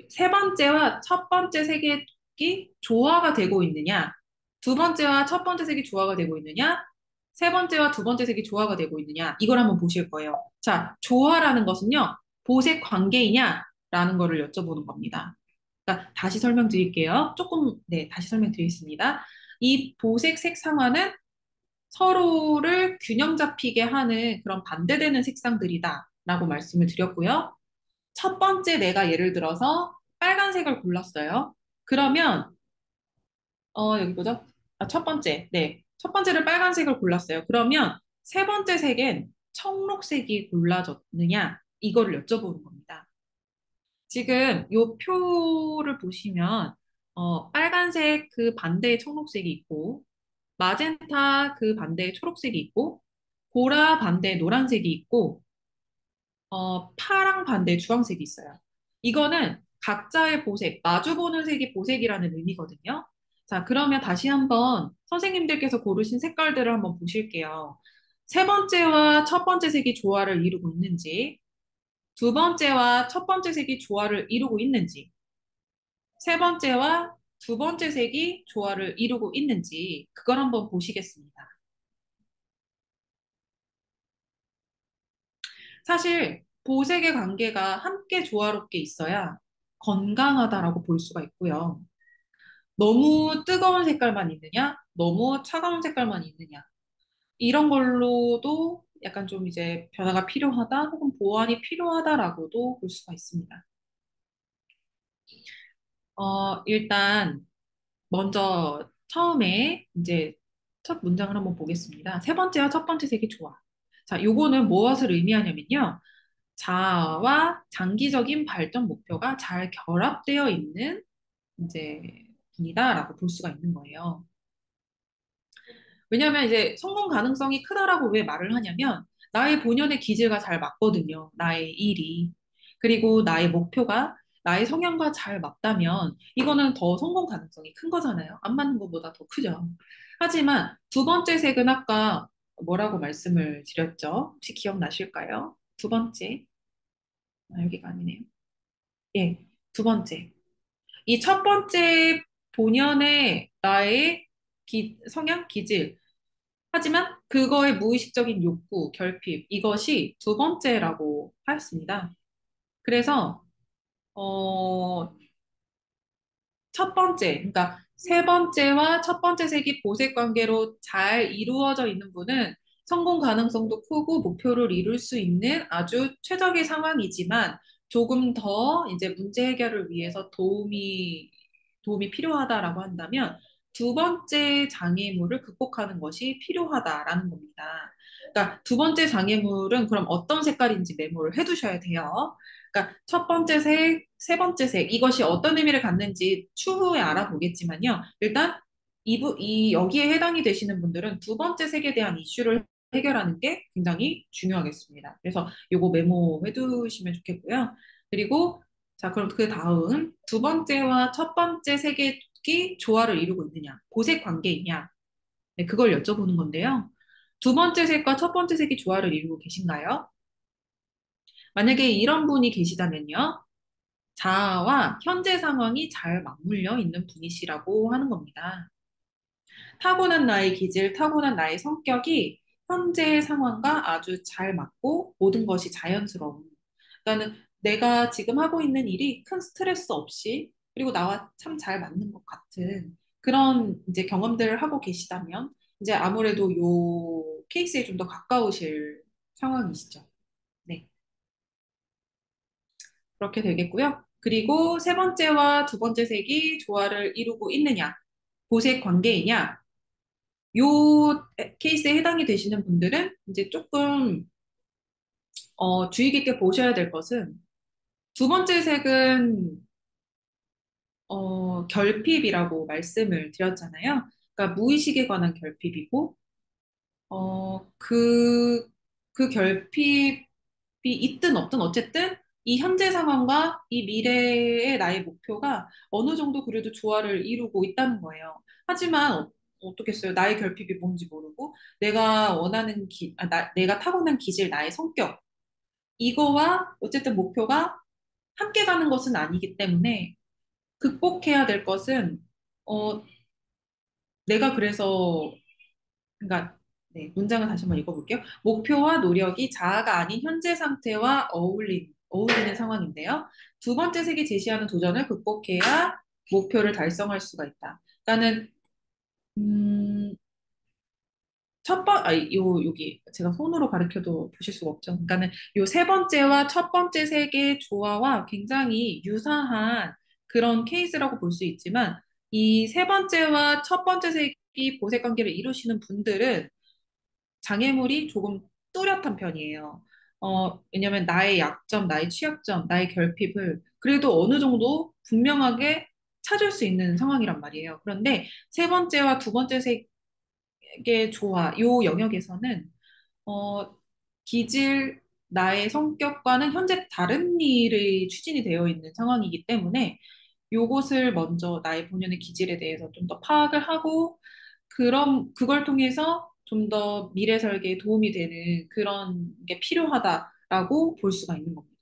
S1: 세 번째와 첫 번째 색이 조화가 되고 있느냐? 두 번째와 첫 번째 색이 조화가 되고 있느냐? 세 번째와 두 번째 색이 조화가 되고 있느냐? 이걸 한번 보실 거예요. 자, 조화라는 것은요. 보색 관계이냐? 라는 거를 여쭤보는 겁니다. 그러니까 다시 설명드릴게요. 조금, 네, 다시 설명드리겠습니다. 이 보색 색상화는 서로를 균형 잡히게 하는 그런 반대되는 색상들이다라고 말씀을 드렸고요. 첫 번째 내가 예를 들어서 빨간색을 골랐어요. 그러면 여기 보죠. 아, 첫 번째. 네. 첫 번째를 빨간색을 골랐어요. 그러면 세 번째 색엔 청록색이 골라졌느냐? 이거를 여쭤보는 겁니다. 지금 요 표를 보시면 빨간색 그 반대에 청록색이 있고 마젠타 그 반대에 초록색이 있고 보라 반대에 노란색이 있고 파랑 반대 주황색이 있어요. 이거는 각자의 보색, 마주보는 색이 보색이라는 의미거든요. 자, 그러면 다시 한번 선생님들께서 고르신 색깔들을 한번 보실게요. 세 번째와 첫 번째 색이 조화를 이루고 있는지, 두 번째와 첫 번째 색이 조화를 이루고 있는지, 세 번째와 두 번째 색이 조화를 이루고 있는지, 그걸 한번 보시겠습니다. 사실 보색의 관계가 함께 조화롭게 있어야 건강하다라고 볼 수가 있고요. 너무 뜨거운 색깔만 있느냐, 너무 차가운 색깔만 있느냐, 이런 걸로도 약간 좀 이제 변화가 필요하다 혹은 보완이 필요하다라고도 볼 수가 있습니다. 일단 먼저 처음에 이제 첫 문장을 한번 보겠습니다. 세 번째와 첫 번째 색이 좋아. 자, 요거는 무엇을 의미하냐면요. 자아와 장기적인 발전 목표가 잘 결합되어 있는 이제 분이다라고 볼 수가 있는 거예요. 왜냐하면 이제 성공 가능성이 크다라고 왜 말을 하냐면 나의 본연의 기질과 잘 맞거든요. 나의 일이. 그리고 나의 목표가 나의 성향과 잘 맞다면 이거는 더 성공 가능성이 큰 거잖아요. 안 맞는 것보다 더 크죠. 하지만 두 번째 색은 아까 뭐라고 말씀을 드렸죠? 혹시 기억나실까요? 두 번째. 아, 여기가 아니네요. 예, 두 번째. 이 첫 번째 본연의 나의 성향, 기질. 하지만 그거의 무의식적인 욕구, 결핍, 이것이 두 번째라고 하였습니다. 그래서, 어, 첫 번째, 그러니까 세 번째와 첫 번째 색이 보색 관계로 잘 이루어져 있는 분은 성공 가능성도 크고 목표를 이룰 수 있는 아주 최적의 상황이지만 조금 더 이제 문제 해결을 위해서 도움이 필요하다라고 한다면 두 번째 장애물을 극복하는 것이 필요하다라는 겁니다. 그러니까 두 번째 장애물은 그럼 어떤 색깔인지 메모를 해두셔야 돼요. 그러니까 첫 번째 색, 세 번째 색, 이것이 어떤 의미를 갖는지 추후에 알아보겠지만요. 일단 여기에 해당이 되시는 분들은 두 번째 색에 대한 이슈를 해결하는 게 굉장히 중요하겠습니다. 그래서 요거 메모해 두시면 좋겠고요. 그리고 자, 그럼 그 다음 두 번째와 첫 번째 색이 조화를 이루고 있느냐, 보색 관계이냐, 네, 그걸 여쭤보는 건데요. 두 번째 색과 첫 번째 색이 조화를 이루고 계신가요? 만약에 이런 분이 계시다면요. 자아와 현재 상황이 잘 맞물려 있는 분이시라고 하는 겁니다. 타고난 나의 기질, 타고난 나의 성격이 현재 상황과 아주 잘 맞고 모든 것이 자연스러운. 그러니까는 내가 지금 하고 있는 일이 큰 스트레스 없이 그리고 나와 참 잘 맞는 것 같은 그런 이제 경험들을 하고 계시다면 이제 아무래도 요 케이스에 좀 더 가까우실 상황이시죠. 네, 그렇게 되겠고요. 그리고 세 번째와 두 번째 색이 조화를 이루고 있느냐, 보색 관계이냐, 요 케이스에 해당이 되시는 분들은 이제 조금 주의 깊게 보셔야 될 것은 두 번째 색은 결핍이라고 말씀을 드렸잖아요. 그러니까 무의식에 관한 결핍이고 그 결핍이 있든 없든 어쨌든 이 현재 상황과 이 미래의 나의 목표가 어느 정도 그래도 조화를 이루고 있다는 거예요. 하지만 어떻겠어요? 나의 결핍이 뭔지 모르고 내가 원하는 내가 타고난 기질, 나의 성격 이거와 어쨌든 목표가 함께 가는 것은 아니기 때문에 극복해야 될 것은 어, 내가 그래서 그러니까 네, 문장을 다시 한번 읽어볼게요. 목표와 노력이 자아가 아닌 현재 상태와 어울리는 상황인데요. 두 번째 색이 제시하는 도전을 극복해야 목표를 달성할 수가 있다. 그러니까는 여기 제가 손으로 가르쳐도 보실 수가 없죠. 그러니까는 요 세 번째와 첫 번째 색의 조화와 굉장히 유사한 그런 케이스라고 볼 수 있지만 이 세 번째와 첫 번째 색이 보색 관계를 이루시는 분들은 장애물이 조금 뚜렷한 편이에요. 왜냐면 나의 약점, 나의 취약점, 나의 결핍을 그래도 어느 정도 분명하게 찾을 수 있는 상황이란 말이에요. 그런데 세 번째와 두 번째 색의 조화, 요 영역에서는 어, 기질, 나의 성격과는 현재 다른 일이 추진이 되어 있는 상황이기 때문에 요것을 먼저 나의 본연의 기질에 대해서 좀 더 파악을 하고 그럼 그걸 통해서 좀 더 미래 설계에 도움이 되는 그런 게 필요하다라고 볼 수가 있는 겁니다.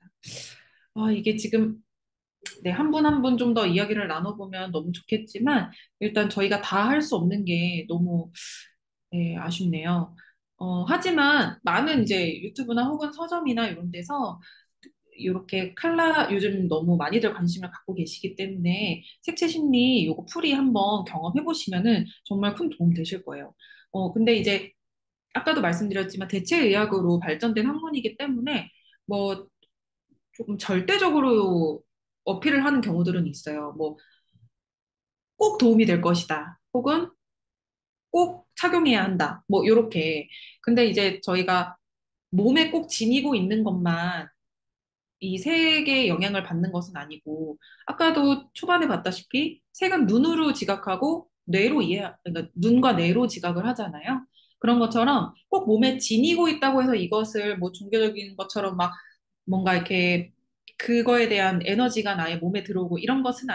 S1: 이게 지금 네, 한 분 한 분 좀 더 이야기를 나눠보면 너무 좋겠지만 일단 저희가 다 할 수 없는 게 너무 네, 아쉽네요. 하지만 많은 이제 유튜브나 혹은 서점이나 이런 데서 이렇게 요즘 너무 많이들 관심을 갖고 계시기 때문에 색채 심리 요거 풀이 한번 경험해 보시면은 정말 큰 도움 되실 거예요. 근데 이제 아까도 말씀드렸지만 대체의학으로 발전된 학문이기 때문에 뭐 조금 절대적으로 어필을 하는 경우들은 있어요. 뭐 꼭 도움이 될 것이다. 혹은 꼭 착용해야 한다. 뭐 요렇게. 근데 이제 저희가 몸에 꼭 지니고 있는 것만 이 색의 영향을 받는 것은 아니고, 아까도 초반에 봤다시피 색은 눈으로 지각하고 그러니까 눈과 뇌로 지각을 하잖아요. 그런 것처럼 꼭 몸에 지니고 있다고 해서 이것을 뭐 종교적인 것처럼 막 뭔가 이렇게 그거에 대한 에너지가 나의 몸에 들어오고 이런 것은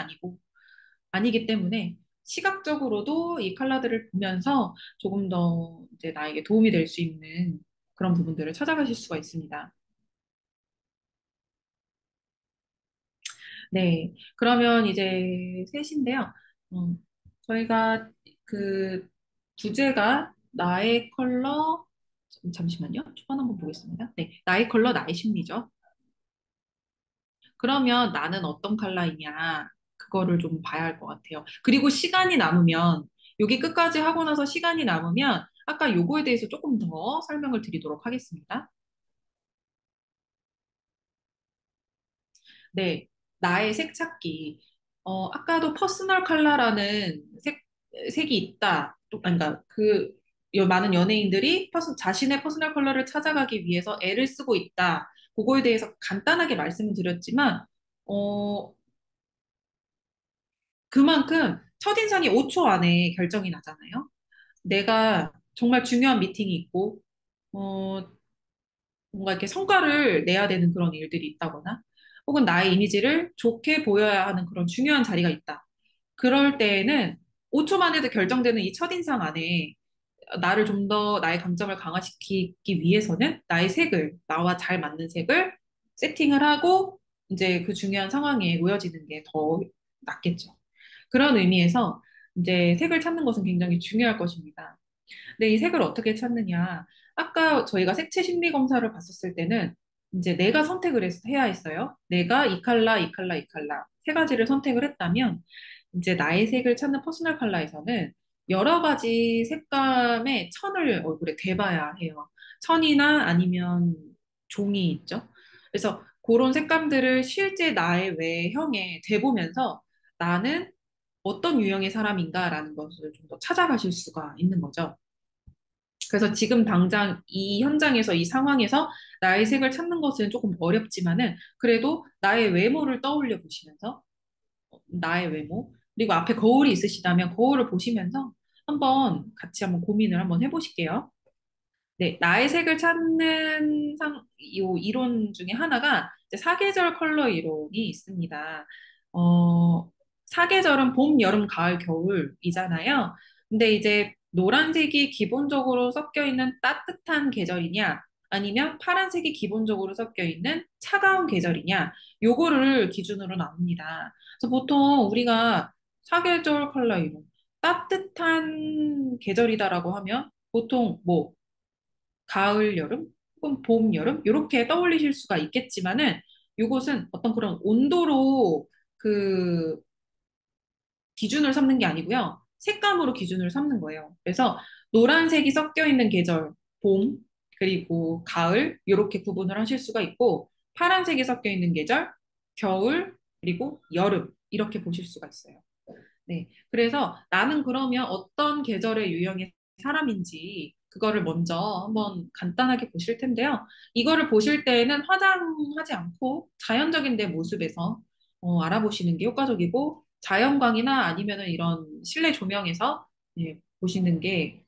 S1: 아니기 때문에 시각적으로도 이 컬러들을 보면서 조금 더 이제 나에게 도움이 될 수 있는 그런 부분들을 찾아가실 수가 있습니다. 네. 그러면 이제 셋인데요. 음, 저희가 그 주제가 나의 컬러, 잠시만요. 초반 한번 보겠습니다. 네. 나의 컬러, 나의 심리죠. 그러면 나는 어떤 컬러이냐, 그거를 좀 봐야 할 것 같아요. 그리고 시간이 남으면, 여기 끝까지 하고 나서 시간이 남으면, 아까 요거에 대해서 조금 더 설명을 드리도록 하겠습니다. 네, 나의 색 찾기. 아까도 퍼스널 컬러라는 색이 있다. 그러니까 많은 연예인들이 자신의 퍼스널 컬러를 찾아가기 위해서 애를 쓰고 있다. 그거에 대해서 간단하게 말씀을 드렸지만, 어, 그만큼 첫인상이 5초 안에 결정이 나잖아요. 내가 정말 중요한 미팅이 있고, 어, 뭔가 이렇게 성과를 내야 되는 그런 일들이 있다거나, 혹은 나의 이미지를 좋게 보여야 하는 그런 중요한 자리가 있다. 그럴 때에는 5초 만에도 결정되는 이 첫인상 안에 나를 좀 더 나의 감정을 강화시키기 위해서는 나와 잘 맞는 색을 세팅을 하고 이제 그 중요한 상황에 놓여지는 게 더 낫겠죠. 그런 의미에서 이제 색을 찾는 것은 굉장히 중요할 것입니다. 근데 이 색을 어떻게 찾느냐? 아까 저희가 색채 심리 검사를 봤었을 때는 이제 내가 해야 했어요. 내가 이 컬러, 이 컬러, 이 컬러 세 가지를 선택을 했다면 이제 나의 색을 찾는 퍼스널 컬러에서는 여러 가지 색감의 천을 얼굴에 대봐야 해요. 천이나 아니면 종이 있죠. 그래서 그런 색감들을 실제 나의 외형에 대보면서 나는 어떤 유형의 사람인가라는 것을 좀 더 찾아가실 수가 있는 거죠. 그래서 지금 당장 이 현장에서 이 상황에서 나의 색을 찾는 것은 조금 어렵지만은 그래도 나의 외모를 떠올려 보시면서 나의 외모 그리고 앞에 거울이 있으시다면 거울을 보시면서 한번 고민을 한번 해보실게요. 네, 나의 색을 찾는 이 이론 중에 하나가 이제 사계절 컬러 이론이 있습니다. 어, 사계절은 봄, 여름, 가을, 겨울이잖아요. 근데 이제 노란색이 기본적으로 섞여 있는 따뜻한 계절이냐, 아니면 파란색이 기본적으로 섞여 있는 차가운 계절이냐, 요거를 기준으로 나눕니다. 그래서 보통 우리가 사계절 컬러 이론, 따뜻한 계절이다라고 하면 보통 뭐 가을, 여름, 혹은 봄, 여름 이렇게 떠올리실 수가 있겠지만은 이것은 어떤 그런 온도로 그 기준을 삼는 게 아니고요. 색감으로 기준을 삼는 거예요. 그래서 노란색이 섞여 있는 계절, 봄, 그리고 가을 이렇게 구분을 하실 수가 있고 파란색이 섞여 있는 계절, 겨울, 그리고 여름 이렇게 보실 수가 있어요. 네. 그래서 나는 그러면 어떤 계절의 유형의 사람인지 그거를 먼저 한번 간단하게 보실 텐데요. 이거를 보실 때에는 화장하지 않고 자연적인 내 모습에서 알아보시는 게 효과적이고 자연광이나 아니면은 이런 실내 조명에서 네, 보시는 게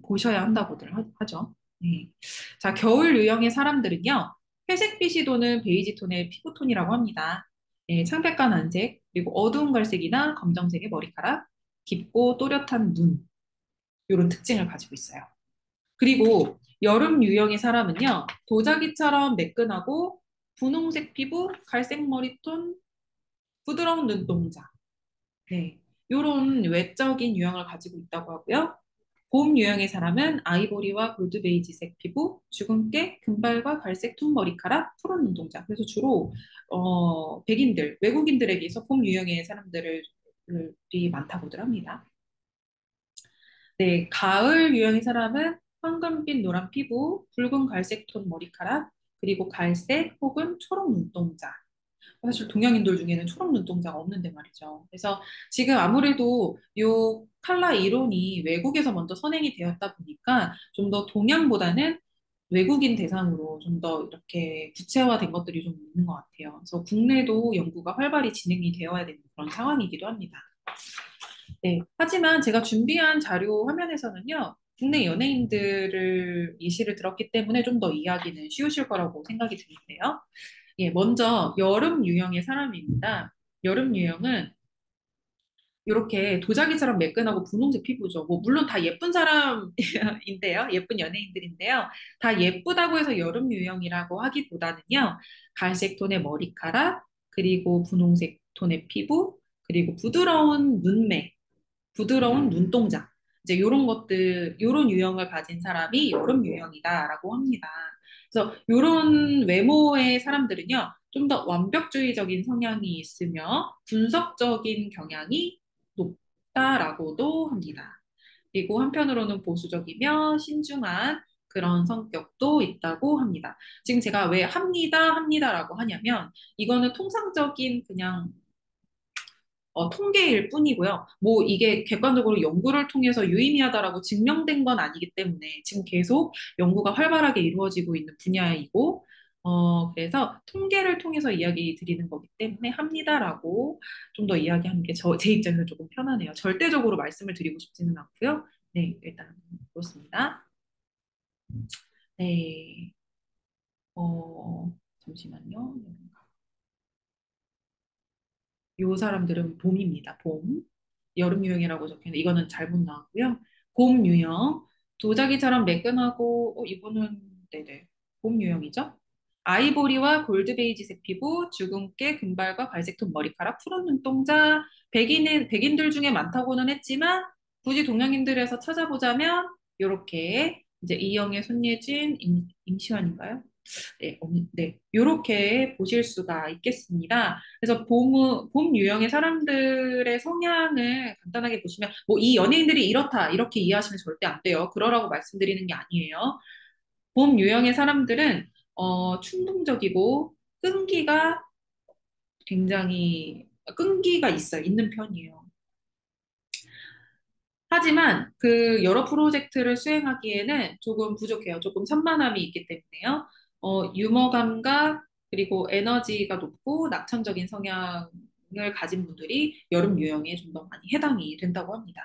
S1: 보셔야 한다고들 하죠. 네. 자, 겨울 유형의 사람들은요, 회색빛이 도는 베이지 톤의 피부톤이라고 합니다. 네, 창백한 안색, 그리고 어두운 갈색이나 검정색의 머리카락, 깊고 또렷한 눈, 이런 특징을 가지고 있어요. 그리고 여름 유형의 사람은요, 도자기처럼 매끈하고 분홍색 피부, 갈색 머리톤, 부드러운 눈동자, 네, 이런 외적인 유형을 가지고 있다고 하고요. 봄 유형의 사람은 아이보리와 골드 베이지색 피부, 주근깨, 금발과 갈색 톤 머리카락, 푸른 눈동자. 그래서 주로 백인들, 외국인들에게서 봄 유형의 사람들이 많다고들 합니다. 네, 가을 유형의 사람은 황금빛 노란 피부, 붉은 갈색 톤 머리카락, 그리고 갈색 혹은 초록 눈동자. 사실 동양인들 중에는 초록 눈동자가 없는데 말이죠. 그래서 지금 아무래도 요 칼라 이론이 외국에서 먼저 선행이 되었다 보니까 좀 더 동양보다는 외국인 대상으로 좀 더 이렇게 구체화된 것들이 좀 있는 것 같아요. 그래서 국내도 연구가 활발히 진행이 되어야 되는 그런 상황이기도 합니다. 네. 하지만 제가 준비한 자료 화면에서는요, 국내 연예인들을 예시를 들었기 때문에 좀 더 이해하기는 쉬우실 거라고 생각이 드는데요. 예, 먼저 여름 유형의 사람입니다. 여름 유형은 이렇게 도자기처럼 매끈하고 분홍색 피부죠. 뭐 물론 다 예쁜 사람인데요. 예쁜 연예인들인데요. 다 예쁘다고 해서 여름 유형이라고 하기보다는요. 갈색 톤의 머리카락, 그리고 분홍색 톤의 피부, 그리고 부드러운 눈매, 부드러운 눈동자. 이제 요런 것들, 요런 유형을 가진 사람이 여름 유형이다라고 합니다. 그래서 요런 외모의 사람들은요, 좀 더 완벽주의적인 성향이 있으며 분석적인 경향이 높다라고도 합니다. 그리고 한편으로는 보수적이며 신중한 그런 성격도 있다고 합니다. 지금 제가 왜 합니다라고 하냐면, 이거는 통상적인 그냥 통계일 뿐이고요. 뭐 이게 객관적으로 연구를 통해서 유의미하다라고 증명된 건 아니기 때문에 지금 계속 연구가 활발하게 이루어지고 있는 분야이고, 그래서 통계를 통해서 이야기 드리는 거기 때문에 합니다라고 좀 더 이야기하는 게 제 입장에서 조금 편하네요. 절대적으로 말씀을 드리고 싶지는 않고요. 네, 일단 그렇습니다. 네, 잠시만요. 요 사람들은 봄입니다. 봄. 여름 유형이라고 적혀있는데 이거는 잘못 나왔고요. 봄 유형. 도자기처럼 매끈하고 이거는 네네. 봄 유형이죠. 아이보리와 골드 베이지색 피부, 주근깨, 금발과 갈색톤 머리카락, 푸른 눈동자. 백인들 중에 많다고는 했지만 굳이 동양인들에서 찾아보자면 요렇게 이제 이영애, 손예진, 임시완인가요? 네, 이렇게 보실 수가 있겠습니다. 그래서 봄 유형의 사람들의 성향을 간단하게 보시면, 뭐 이 연예인들이 이렇다, 이렇게 이해하시면 절대 안 돼요. 그러라고 말씀드리는 게 아니에요. 봄 유형의 사람들은, 충동적이고, 끈기가 끈기가 있는 편이에요. 하지만 그 여러 프로젝트를 수행하기에는 조금 부족해요. 조금 산만함이 있기 때문에요. 유머 감각, 그리고 에너지가 높고 낙천적인 성향을 가진 분들이 여름 유형에 좀 더 많이 해당이 된다고 합니다.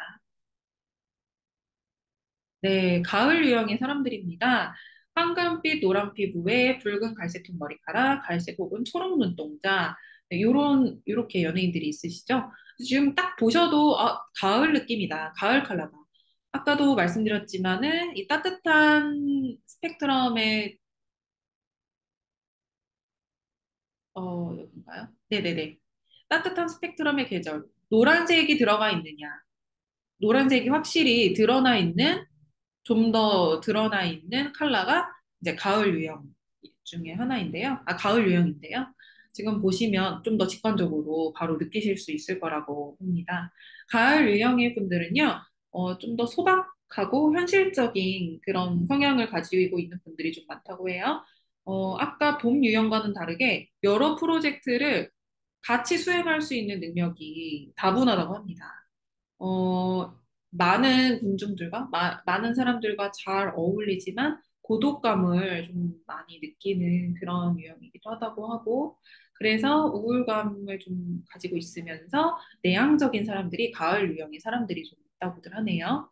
S1: 네, 가을 유형의 사람들입니다. 황금빛, 노란 피부에 붉은 갈색톤 머리카락, 갈색 혹은 초록 눈동자, 네, 요렇게 연예인들이 있으시죠? 지금 딱 보셔도, 가을 느낌이다. 가을 컬러다. 아까도 말씀드렸지만은, 이 따뜻한 스펙트럼의, 여긴가요? 네네네. 따뜻한 스펙트럼의 계절. 노란색이 들어가 있느냐. 노란색이 확실히 좀 더 드러나 있는 컬러가 이제 가을 유형 중에 하나인데요. 가을 유형인데요. 지금 보시면 좀 더 직관적으로 바로 느끼실 수 있을 거라고 봅니다. 가을 유형의 분들은요, 좀 더 소박하고 현실적인 그런 성향을 가지고 있는 분들이 좀 많다고 해요. 아까 봄 유형과는 다르게 여러 프로젝트를 같이 수행할 수 있는 능력이 다분하다고 합니다. 어, 많은 사람들과 잘 어울리지만 고독감을 좀 많이 느끼는 그런 유형이기도 하다고 하고, 그래서 우울감을 좀 가지고 있으면서 내향적인 사람들이 가을 유형의 사람들이 좀 있다고들 하네요.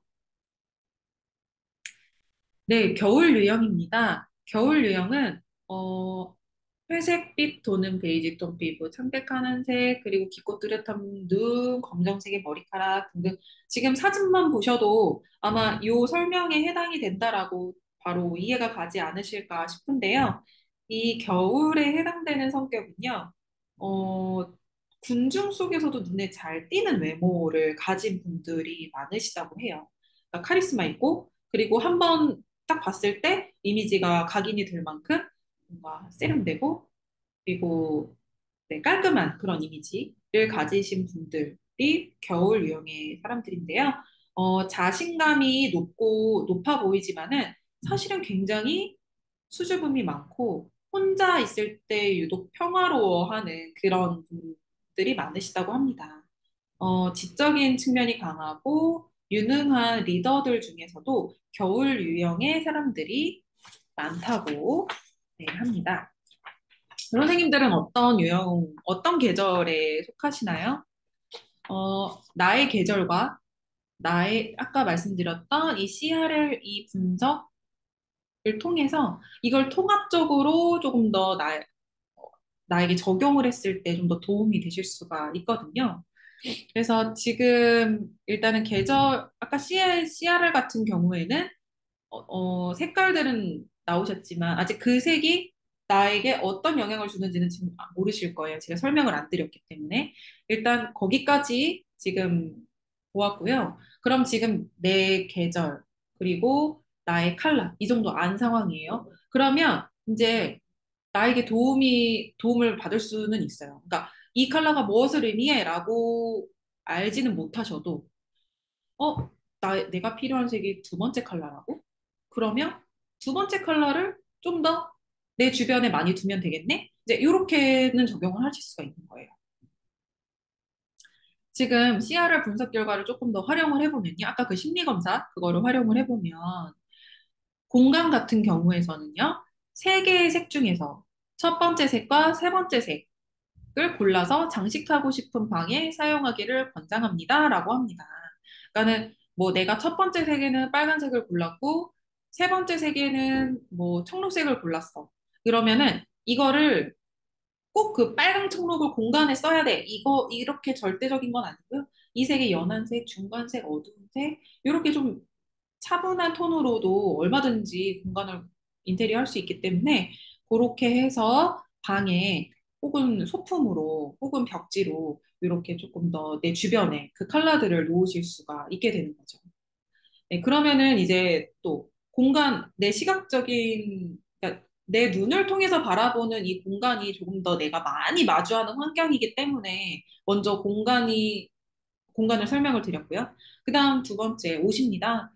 S1: 네, 겨울 유형입니다. 겨울 유형은 회색빛 도는 베이지 톤 피부, 창백한 한색, 그리고 깊고 뚜렷한 눈, 검정색의 머리카락 등등 지금 사진만 보셔도 아마 이 설명에 해당이 된다라고 바로 이해가 가지 않으실까 싶은데요. 이 겨울에 해당되는 성격은요, 어, 군중 속에서도 눈에 잘 띄는 외모를 가진 분들이 많으시다고 해요. 그러니까 카리스마 있고, 그리고 한번 딱 봤을 때 이미지가 각인이 될 만큼 뭔가 세련되고 그리고 네, 깔끔한 그런 이미지를 가지신 분들이 겨울 유형의 사람들인데요. 자신감이 높아 보이지만은 사실은 굉장히 수줍음이 많고 혼자 있을 때 유독 평화로워하는 그런 분들이 많으시다고 합니다. 지적인 측면이 강하고 유능한 리더들 중에서도 겨울 유형의 사람들이 많다고 네, 합니다. 선생님들은 어떤 계절에 속하시나요? 나의 계절과 아까 말씀드렸던 이 CRL 분석을 통해서 이걸 통합적으로 조금 더 나에게 적용을 했을 때 좀 더 도움이 되실 수가 있거든요. 그래서 지금 일단은 아까 CRL 같은 경우에는 색깔들은 나오셨지만 아직 그 색이 나에게 어떤 영향을 주는지는 지금 모르실 거예요. 제가 설명을 안 드렸기 때문에. 일단 거기까지 지금 보았고요. 그럼 지금 내 계절, 그리고 나의 컬러, 이 정도 안 상황이에요. 그러면 이제 나에게 도움을 받을 수는 있어요. 그러니까 이 컬러가 무엇을 의미해? 라고 알지는 못하셔도 내가 필요한 색이 두 번째 컬러라고? 그러면 두 번째 컬러를 좀 더 내 주변에 많이 두면 되겠네? 이제 이렇게는 적용을 하실 수가 있는 거예요. 지금 CRR 분석 결과를 조금 더 활용을 해보면요. 아까 그 심리 검사 그거를 활용을 해보면 공간 같은 경우에서는요. 세 개의 색 중에서 첫 번째 색과 세 번째 색을 골라서 장식하고 싶은 방에 사용하기를 권장합니다라고 합니다. 그러니까는 뭐 내가 첫 번째 색에는 빨간색을 골랐고 세 번째 색에는 뭐 청록색을 골랐어. 그러면은 이거를 꼭 그 빨강 청록을 공간에 써야 돼. 이렇게 절대적인 건 아니고요. 이 색의 연한 색, 중간 색, 어두운 색 이렇게 좀 차분한 톤으로도 얼마든지 공간을 인테리어 할 수 있기 때문에 그렇게 해서 방에 혹은 소품으로 혹은 벽지로 이렇게 조금 더 내 주변에 그 컬러들을 놓으실 수가 있게 되는 거죠. 네, 그러면은 이제 또 내 시각적인, 그러니까 내 눈을 통해서 바라보는 이 공간이 조금 더 내가 많이 마주하는 환경이기 때문에 먼저 공간을 설명을 드렸고요. 그 다음 두 번째, 옷입니다.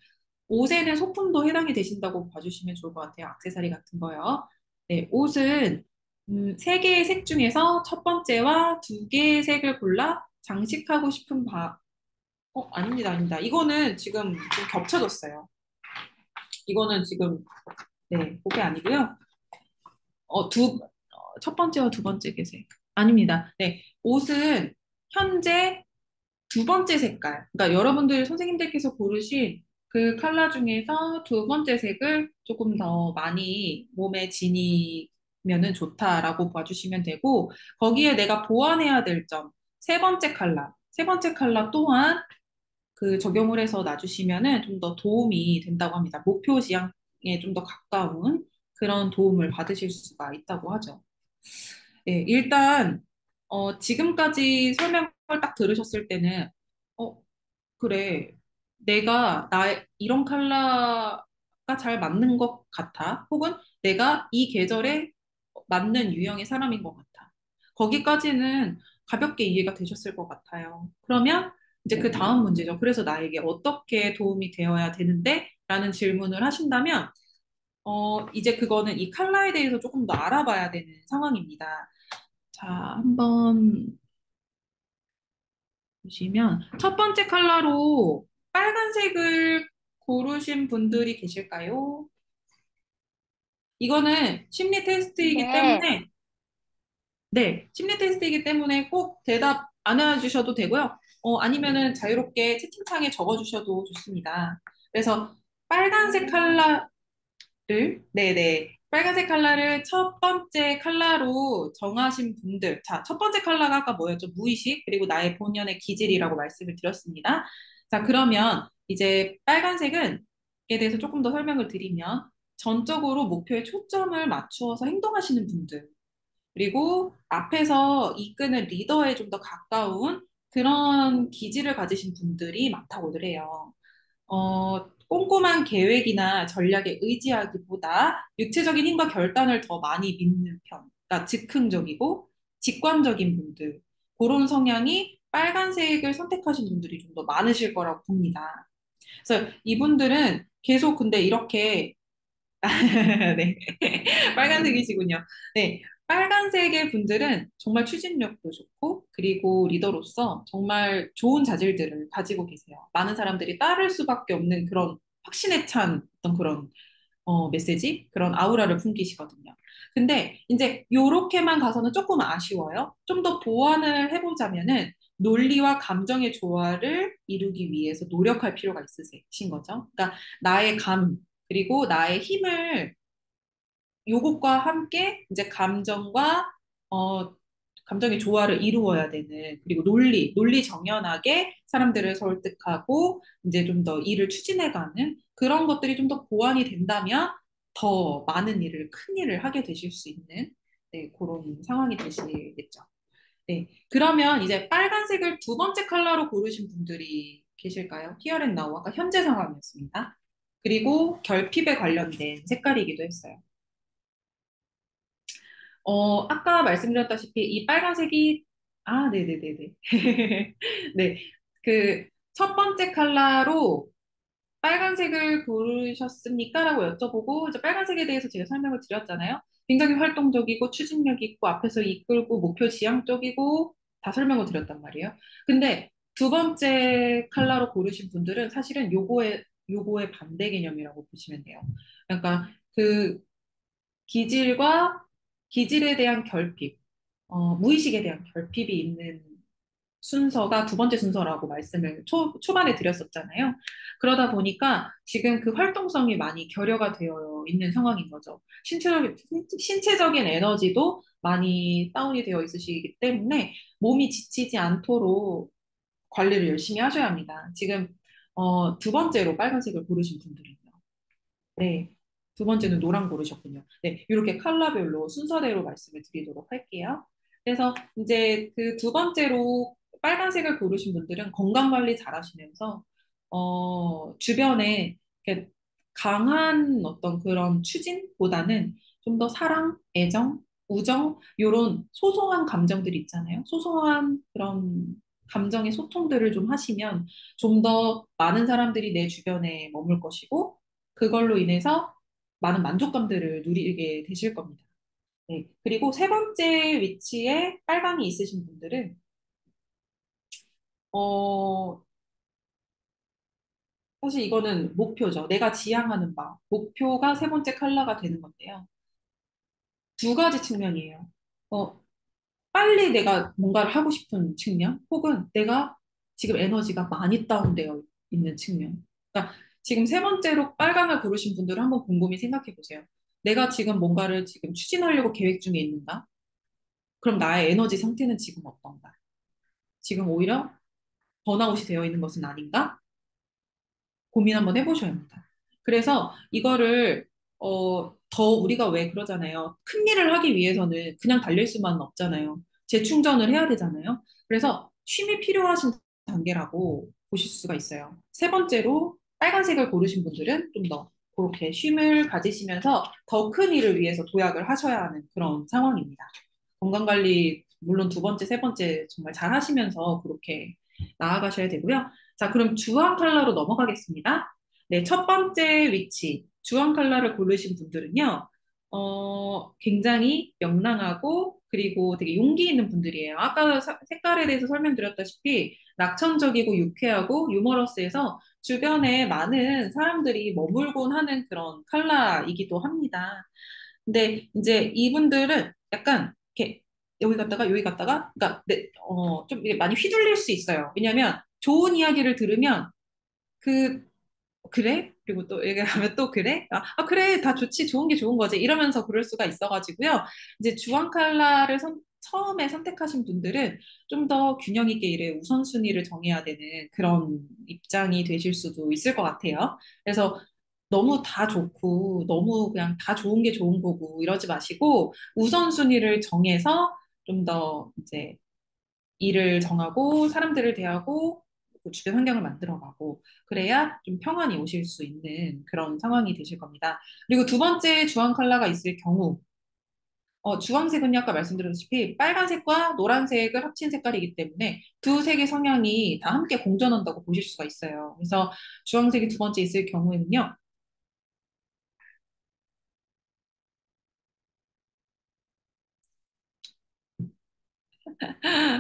S1: 옷에는 소품도 해당이 되신다고 봐주시면 좋을 것 같아요. 액세서리 같은 거요. 네, 옷은 세 개의 색 중에서 첫 번째와 두 개의 색을 골라 장식하고 싶은 아닙니다, 아닙니다. 이거는 지금 좀 겹쳐졌어요. 이거는 지금, 네, 그게 아니고요. 첫 번째와 두 번째 계색. 아닙니다. 네, 옷은 현재 두 번째 색깔. 그러니까 여러분들 선생님들께서 고르신 그 컬러 중에서 두 번째 색을 조금 더 많이 몸에 지니면은 좋다라고 봐주시면 되고, 거기에 내가 보완해야 될 점, 세 번째 컬러. 세 번째 컬러 또한 그 적용을 해서 놔주시면은 좀 더 도움이 된다고 합니다. 목표 지향에 좀 더 가까운 그런 도움을 받으실 수가 있다고 하죠. 네, 일단 지금까지 설명을 딱 들으셨을 때는 어, 그래, 이런 컬러가 잘 맞는 것 같아. 혹은 내가 이 계절에 맞는 유형의 사람인 것 같아. 거기까지는 가볍게 이해가 되셨을 것 같아요. 그러면 이제 그 다음 문제죠. 그래서 나에게 어떻게 도움이 되어야 되는데? 라는 질문을 하신다면, 이제 그거는 이 컬러에 대해서 조금 더 알아봐야 되는 상황입니다. 자, 한번 보시면 첫 번째 컬러로 빨간색을 고르신 분들이 계실까요? 이거는 심리 테스트이기
S2: 네.
S1: 때문에 네, 심리 테스트이기 때문에 꼭 대답 안 해주셔도 되고요. 아니면은 자유롭게 채팅창에 적어주셔도 좋습니다. 그래서 빨간색 컬러 네네. 빨간색 컬러를 첫 번째 컬러로 정하신 분들. 자, 첫 번째 컬러가 아까 뭐였죠? 무의식, 그리고 나의 본연의 기질이라고 말씀을 드렸습니다. 자, 그러면 이제 에 대해서 조금 더 설명을 드리면, 전적으로 목표에 초점을 맞추어서 행동하시는 분들, 그리고 앞에서 이끄는 리더에 좀 더 가까운 그런 기질을 가지신 분들이 많다고들 해요. 꼼꼼한 계획이나 전략에 의지하기보다 육체적인 힘과 결단을 더 많이 믿는 편, 그러니까 즉흥적이고 직관적인 분들, 그런 성향이 빨간색을 선택하신 분들이 좀 더 많으실 거라고 봅니다. 그래서 이분들은 계속 근데 이렇게 네. 빨간색이시군요. 네. 빨간색의 분들은 정말 추진력도 좋고, 그리고 리더로서 정말 좋은 자질들을 가지고 계세요. 많은 사람들이 따를 수밖에 없는 그런 확신에 찬 어떤 그런 메시지, 그런 아우라를 풍기시거든요. 근데 이제 요렇게만 가서는 조금 아쉬워요. 좀 더 보완을 해보자면은 논리와 감정의 조화를 이루기 위해서 노력할 필요가 있으신 거죠. 그러니까 나의 그리고 나의 힘을 요것과 함께 이제 어, 감정의 조화를 이루어야 되는, 그리고 논리 정연하게 사람들을 설득하고 이제 좀 더 일을 추진해가는 그런 것들이 좀 더 보완이 된다면 더 많은 일을, 큰 일을 하게 되실 수 있는 네, 그런 상황이 되시겠죠. 네. 그러면 이제 빨간색을 두 번째 컬러로 고르신 분들이 계실까요? Here and Now, 아까 현재 상황이었습니다. 그리고 결핍에 관련된 색깔이기도 했어요. 아까 말씀드렸다시피 이 빨간색이, 네네네네. 네. 그, 첫 번째 컬러로 빨간색을 고르셨습니까? 라고 여쭤보고, 이제 빨간색에 대해서 제가 설명을 드렸잖아요. 굉장히 활동적이고, 추진력 있고, 앞에서 이끌고, 목표 지향적이고, 다 설명을 드렸단 말이에요. 근데 두 번째 컬러로 고르신 분들은 사실은 요거의 반대 개념이라고 보시면 돼요. 그러니까 그 기질과 기질에 대한 결핍, 무의식에 대한 결핍이 있는 순서가 두 번째 순서라고 말씀을 초반에 드렸었잖아요. 그러다 보니까 지금 그 활동성이 많이 결여가 되어 있는 상황인 거죠. 신체적인 에너지도 많이 다운이 되어 있으시기 때문에 몸이 지치지 않도록 관리를 열심히 하셔야 합니다. 지금 두 번째로 빨간색을 고르신 분들은요. 네. 두 번째는 노랑 고르셨군요. 네. 이렇게 컬러별로 순서대로 말씀을 드리도록 할게요. 그래서 이제 그 두 번째로 빨간색을 고르신 분들은 건강 관리 잘 하시면서, 주변에 이렇게 강한 어떤 그런 추진보다는 좀 더 사랑, 애정, 우정, 요런 소소한 감정들 있잖아요. 소소한 그런 감정의 소통들을 좀 하시면 좀 더 많은 사람들이 내 주변에 머물 것이고, 그걸로 인해서 많은 만족감들을 누리게 되실 겁니다. 네. 그리고 세 번째 위치에 빨강이 있으신 분들은, 어, 사실 이거는 목표죠. 내가 지향하는 바. 목표가 세 번째 컬러가 되는 건데요. 두 가지 측면이에요. 어, 빨리 내가 뭔가를 하고 싶은 측면, 혹은 내가 지금 에너지가 많이 다운되어 있는 측면. 그러니까 지금 세 번째로 빨강을 고르신 분들은 한번 곰곰이 생각해 보세요. 내가 지금 뭔가를 지금 추진하려고 계획 중에 있는가? 그럼 나의 에너지 상태는 지금 어떤가? 지금 오히려 번아웃이 되어 있는 것은 아닌가? 고민 한번 해보셔야 합니다. 그래서 이거를 더 우리가 왜 그러잖아요. 큰 일을 하기 위해서는 그냥 달릴 수만은 없잖아요. 재충전을 해야 되잖아요. 그래서 쉼이 필요하신 단계라고 보실 수가 있어요. 세 번째로 빨간색을 고르신 분들은 좀 더 그렇게 쉼을 가지시면서 더 큰 일을 위해서 도약을 하셔야 하는 그런 상황입니다. 건강관리 물론 두 번째, 세 번째 정말 잘 하시면서 그렇게 나아가셔야 되고요. 자, 그럼 주황 컬러로 넘어가겠습니다. 네, 첫 번째 위치, 주황 컬러를 고르신 분들은요, 굉장히 명랑하고, 그리고 되게 용기 있는 분들이에요. 아까 색깔에 대해서 설명드렸다시피, 낙천적이고 유쾌하고 유머러스해서 주변에 많은 사람들이 머물곤 하는 그런 컬러이기도 합니다. 근데 이제 이분들은 약간 이렇게 여기 갔다가 여기 갔다가, 그러니까 좀 이게 많이 휘둘릴 수 있어요. 왜냐하면 좋은 이야기를 들으면 그 그래? 그리고 또 얘기하면 또 그래? 그래, 다 좋지, 좋은 게 좋은 거지. 이러면서 그럴 수가 있어가지고요. 이제 주황 칼라를 처음에 선택하신 분들은 좀 더 균형 있게 일의 우선순위를 정해야 되는 그런 입장이 되실 수도 있을 것 같아요. 그래서 너무 다 좋고, 너무 그냥 다 좋은 게 좋은 거고, 이러지 마시고, 우선순위를 정해서 좀 더 이제 일을 정하고 사람들을 대하고 그 주변 환경을 만들어가고 그래야 좀 평안이 오실 수 있는 그런 상황이 되실 겁니다. 그리고 두 번째 주황 컬러가 있을 경우 주황색은요, 아까 말씀드렸다시피 빨간색과 노란색을 합친 색깔이기 때문에 두 색의 성향이 다 함께 공존한다고 보실 수가 있어요. 그래서 주황색이 두 번째 있을 경우에는요,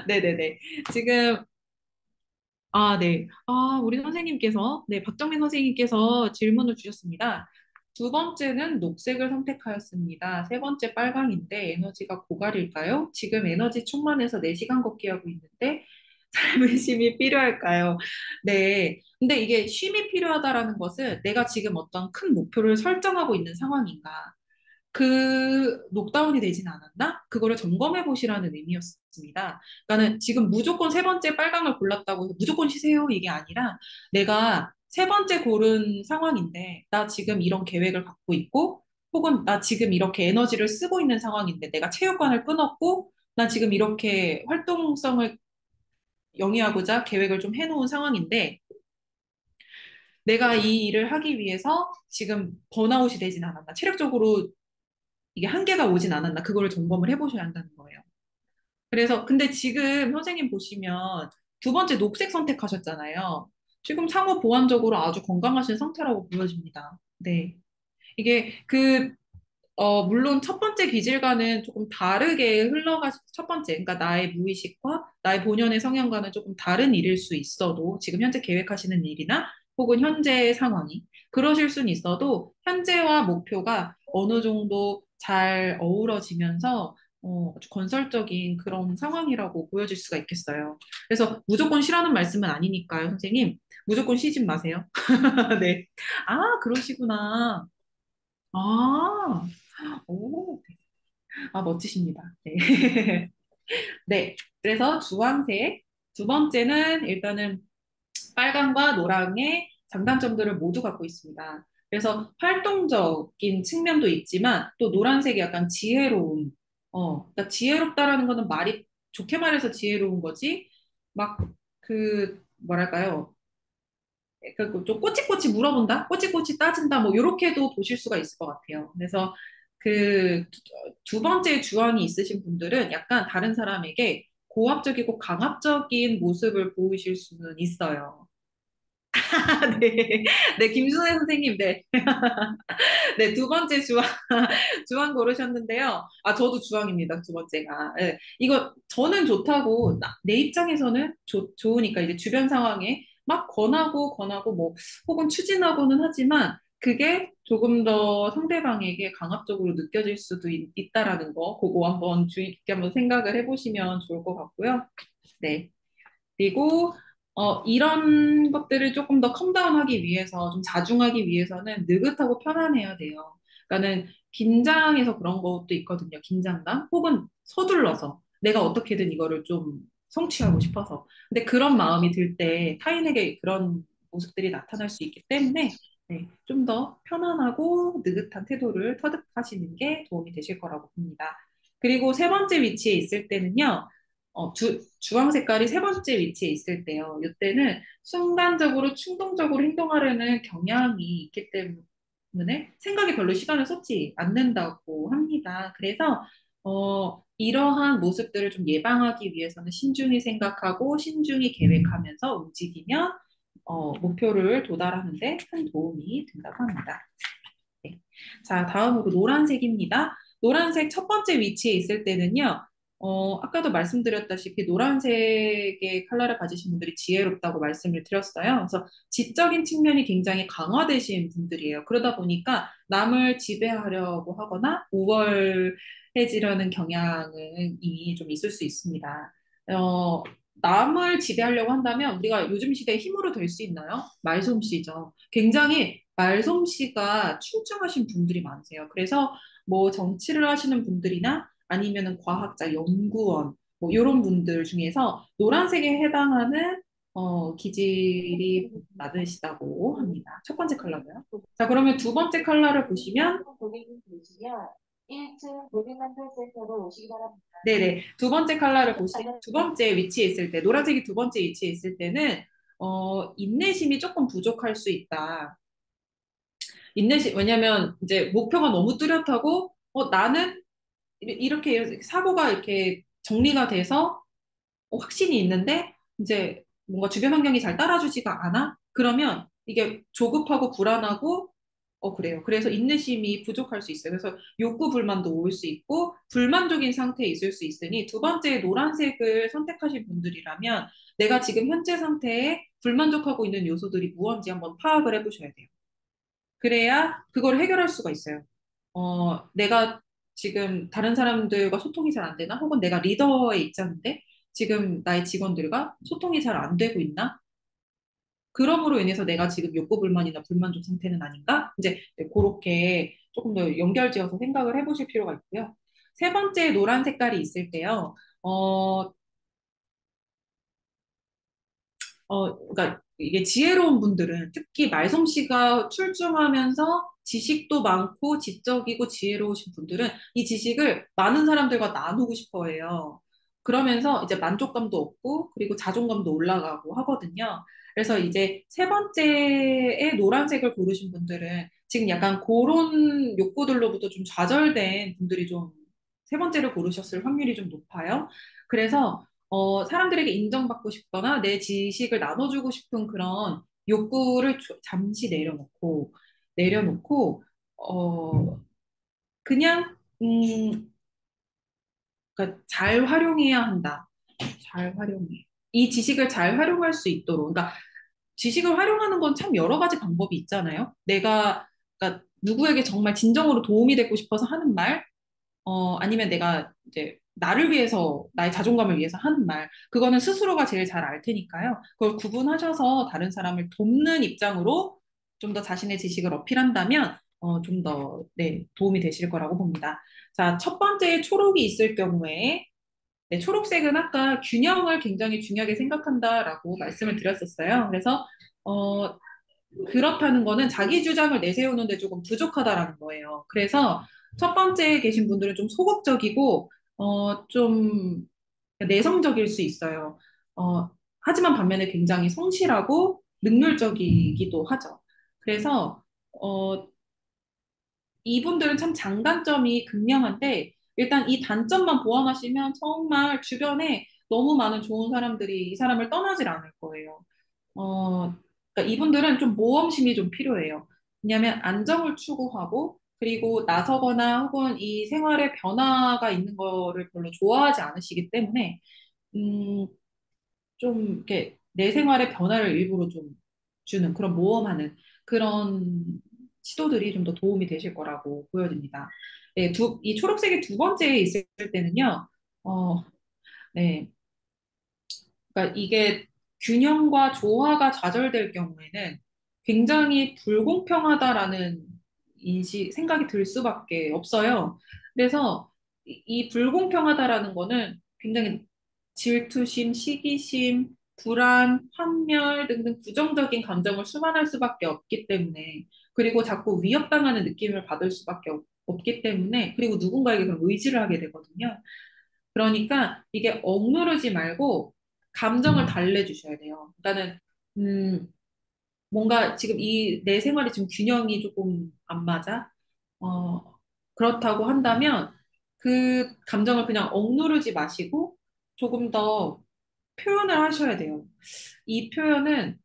S1: 네네네. 지금 네. 우리 선생님께서, 네, 박정민 선생님께서 질문을 주셨습니다. 두 번째는 녹색을 선택하였습니다. 세 번째 빨강인데 에너지가 고갈일까요? 지금 에너지 충만해서 4시간 걷기 하고 있는데 삶의 쉼이 필요할까요? 네. 근데 이게 쉼이 필요하다라는 것은 내가 지금 어떤 큰 목표를 설정하고 있는 상황인가? 그 녹다운이 되진 않았나? 그거를 점검해 보시라는 의미였습니다. 그러니까는 지금 무조건 세 번째 빨강을 골랐다고 해서 무조건 쉬세요 이게 아니라 내가 세 번째 고른 상황인데 나 지금 이런 계획을 갖고 있고 혹은 나 지금 이렇게 에너지를 쓰고 있는 상황인데 내가 체육관을 끊었고 나 지금 이렇게 활동성을 영위하고자 계획을 좀 해놓은 상황인데 내가 이 일을 하기 위해서 지금 번아웃이 되진 않았나 체력적으로 이게 한계가 오진 않았나 그거를 점검을 해보셔야 한다는 거예요. 그래서 근데 지금 선생님 보시면 두 번째 녹색 선택하셨잖아요. 지금 상호 보완적으로 아주 건강하신 상태라고 보여집니다. 네. 이게 물론 첫 번째 기질과는 조금 다르게 첫 번째, 그러니까 나의 무의식과 나의 본연의 성향과는 조금 다른 일일 수 있어도, 지금 현재 계획하시는 일이나 혹은 현재의 상황이, 그러실 수는 있어도, 현재와 목표가 어느 정도 잘 어우러지면서, 아주 건설적인 그런 상황이라고 보여질 수가 있겠어요. 그래서 무조건 쉬라는 말씀은 아니니까요, 선생님. 무조건 쉬지 마세요. 네. 그러시구나. 아, 오, 멋지십니다. 네. 네. 그래서 주황색. 두 번째는 일단은 빨강과 노랑의 장단점들을 모두 갖고 있습니다. 그래서 활동적인 측면도 있지만 또 노란색이 약간 지혜로움. 그러니까 지혜롭다라는 거는 말이 좋게 말해서 지혜로운 거지. 막 뭐랄까요? 좀 꼬치꼬치 물어본다? 꼬치꼬치 따진다? 뭐, 요렇게도 보실 수가 있을 것 같아요. 그래서 그 두 번째 주황이 있으신 분들은 약간 다른 사람에게 고압적이고 강압적인 모습을 보이실 수는 있어요. 네, 네, 김순애 선생님, 네. 네, 두 번째 주황, 주황 고르셨는데요. 아, 저도 주황입니다, 두 번째가. 네, 이거 저는 좋다고, 내 입장에서는 좋으니까 이제 주변 상황에 막 권하고, 뭐, 혹은 추진하고는 하지만, 그게 조금 더 상대방에게 강압적으로 느껴질 수도 있다라는 거, 그거 한번 주의 깊게 한번 생각을 해보시면 좋을 것 같고요. 네. 그리고 이런 것들을 조금 더 컴다운하기 위해서, 좀 자중하기 위해서는 느긋하고 편안해야 돼요. 그러니까는 긴장해서 그런 것도 있거든요. 긴장감 혹은 서둘러서 내가 어떻게든 이거를 좀 성취하고 싶어서. 근데 그런 마음이 들 때 타인에게 그런 모습들이 나타날 수 있기 때문에 네, 좀 더 편안하고 느긋한 태도를 터득하시는 게 도움이 되실 거라고 봅니다. 그리고 세 번째 위치에 있을 때는요. 주황 색깔이 세 번째 위치에 있을 때요. 이때는 순간적으로 충동적으로 행동하려는 경향이 있기 때문에 생각에 별로 시간을 쏟지 않는다고 합니다. 그래서 이러한 모습들을 좀 예방하기 위해서는 신중히 생각하고 신중히 계획하면서 움직이면 목표를 도달하는 데 큰 도움이 된다고 합니다. 네. 자, 다음으로 노란색입니다. 노란색 첫 번째 위치에 있을 때는요, 아까도 말씀드렸다시피 노란색의 컬러를 가지신 분들이 지혜롭다고 말씀을 드렸어요. 그래서 지적인 측면이 굉장히 강화되신 분들이에요. 그러다 보니까 남을 지배하려고 하거나 우월해지려는 경향이 좀 있을 수 있습니다. 어, 남을 지배하려고 한다면 우리가 요즘 시대에 힘으로 될 수 있나요? 말솜씨죠. 굉장히 말솜씨가 출중하신 분들이 많으세요. 그래서 뭐 정치를 하시는 분들이나 아니면은 과학자, 연구원, 뭐 이런 분들 중에서 노란색에 해당하는 기질이 많으시다고 합니다. 첫 번째 컬러고요. 자, 그러면 두 번째 컬러를 보시면
S2: 고객님 계시면 1층 고객만족센터로 오시기 바랍니다.
S1: 네네. 두 번째 컬러를 두 번째 위치에 있을 때, 노란색이 두 번째 위치에 있을 때는, 인내심이 조금 부족할 수 있다. 왜냐면 이제 목표가 너무 뚜렷하고, 나는 이렇게 사고가 이렇게 정리가 돼서 확신이 있는데, 이제 뭔가 주변 환경이 잘 따라주지가 않아? 그러면 이게 조급하고 불안하고, 그래요. 그래서 인내심이 부족할 수 있어요. 그래서 욕구 불만도 올 수 있고, 불만족인 상태에 있을 수 있으니, 두 번째 노란색을 선택하신 분들이라면, 내가 지금 현재 상태에 불만족하고 있는 요소들이 무언지 한번 파악을 해보셔야 돼요. 그래야 그걸 해결할 수가 있어요. 내가 지금 다른 사람들과 소통이 잘 안 되나? 혹은 내가 리더의 입장인데 지금 나의 직원들과 소통이 잘 안 되고 있나? 그럼으로 인해서 내가 지금 욕구 불만이나 불만족 상태는 아닌가? 이제 그렇게 조금 더 연결지어서 생각을 해보실 필요가 있고요. 세 번째 노란 색깔이 있을 때요. 그러니까 이게 지혜로운 분들은 특히 말솜씨가 출중하면서 지식도 많고 지적이고 지혜로우신 분들은 이 지식을 많은 사람들과 나누고 싶어 해요. 그러면서 이제 만족감도 얻고 그리고 자존감도 올라가고 하거든요. 그래서 이제 세 번째에 노란색을 고르신 분들은 지금 약간 그런 욕구들로부터 좀 좌절된 분들이 좀 세 번째를 고르셨을 확률이 좀 높아요. 그래서 사람들에게 인정받고 싶거나 내 지식을 나눠주고 싶은 그런 욕구를 잠시 내려놓고, 어, 그냥, 그러니까 잘 활용해야 한다. 잘 활용해. 이 지식을 잘 활용할 수 있도록. 그러니까 지식을 활용하는 건 참 여러 가지 방법이 있잖아요. 그러니까 누구에게 정말 진정으로 도움이 되고 싶어서 하는 말, 아니면 내가 이제 나를 위해서, 나의 자존감을 위해서 하는 말, 그거는 스스로가 제일 잘 알 테니까요. 그걸 구분하셔서 다른 사람을 돕는 입장으로 좀 더 자신의 지식을 어필한다면, 좀 더, 네, 도움이 되실 거라고 봅니다. 자, 첫 번째 초록이 있을 경우에, 네, 초록색은 아까 균형을 굉장히 중요하게 생각한다라고 말씀을 드렸었어요. 그래서, 어, 그렇다는 거는 자기 주장을 내세우는데 조금 부족하다라는 거예요. 그래서 첫 번째에 계신 분들은 좀 소극적이고, 좀 내성적일 수 있어요. 하지만 반면에 굉장히 성실하고 능률적이기도 하죠. 그래서, 어, 이분들은 참 장단점이 극명한데, 일단 이 단점만 보완하시면 정말 주변에 너무 많은 좋은 사람들이 이 사람을 떠나질 않을 거예요. 그러니까 이분들은 좀 모험심이 좀 필요해요. 왜냐하면 안정을 추구하고, 그리고 나서거나 혹은 이 생활에 변화가 있는 거를 별로 좋아하지 않으시기 때문에, 음, 좀 이렇게 내 생활에 변화를 일부러 좀 주는 그런 모험하는 그런 시도들이 좀 더 도움이 되실 거라고 보여집니다. 네, 이 초록색이 두 번째에 있을 때는요, 어, 네, 그러니까 이게 균형과 조화가 좌절될 경우에는 굉장히 불공평하다라는 생각이 들 수밖에 없어요. 그래서 이 불공평하다라는 거는 굉장히 질투심, 시기심, 불안, 환멸 등등 부정적인 감정을 수반할 수밖에 없기 때문에, 그리고 자꾸 위협당하는 느낌을 받을 수밖에 없기 때문에, 그리고 누군가에게 그런 의지를 하게 되거든요. 그러니까 이게 억누르지 말고 감정을 달래주셔야 돼요. 그러니까는 음, 뭔가 지금 이 내 생활이 지금 균형이 조금 안 맞아. 어, 그렇다고 한다면 그 감정을 그냥 억누르지 마시고 조금 더 표현을 하셔야 돼요. 이 표현은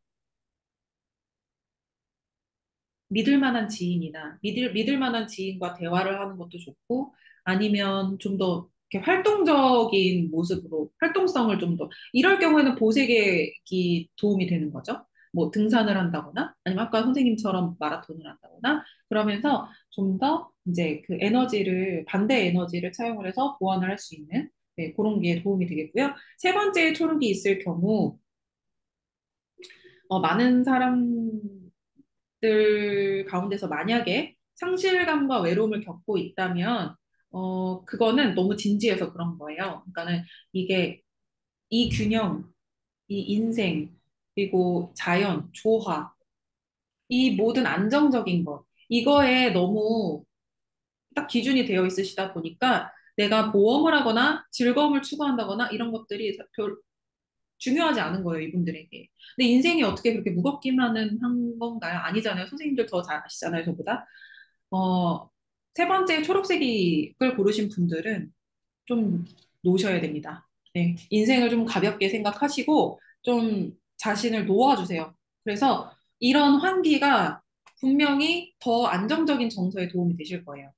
S1: 믿을 만한 지인이나 믿을 만한 지인과 대화를 하는 것도 좋고 아니면 좀 더 이렇게 활동적인 모습으로 활동성을 좀 더 이럴 경우에는 보색이 도움이 되는 거죠. 뭐 등산을 한다거나 아니면 아까 선생님처럼 마라톤을 한다거나 그러면서 좀 더 이제 그 에너지를 반대 에너지를 차용을 해서 보완을 할 수 있는 네, 그런 게 도움이 되겠고요. 세 번째 초록이 있을 경우 많은 사람들 가운데서 만약에 상실감과 외로움을 겪고 있다면, 그거는 너무 진지해서 그런 거예요. 그러니까는 이게 이 균형, 이 인생, 그리고 자연, 조화, 이 모든 안정적인 것, 이거에 너무 딱 기준이 되어 있으시다 보니까 내가 모험을 하거나 즐거움을 추구한다거나 이런 것들이 별 중요하지 않은 거예요, 이분들에게. 근데 인생이 어떻게 그렇게 무겁기만은 한 건가요? 아니잖아요. 선생님들 더 잘 아시잖아요, 저보다. 어, 세 번째 초록색을 고르신 분들은 좀 놓으셔야 됩니다. 네, 인생을 좀 가볍게 생각하시고 좀 자신을 놓아주세요. 그래서 이런 환기가 분명히 더 안정적인 정서에 도움이 되실 거예요.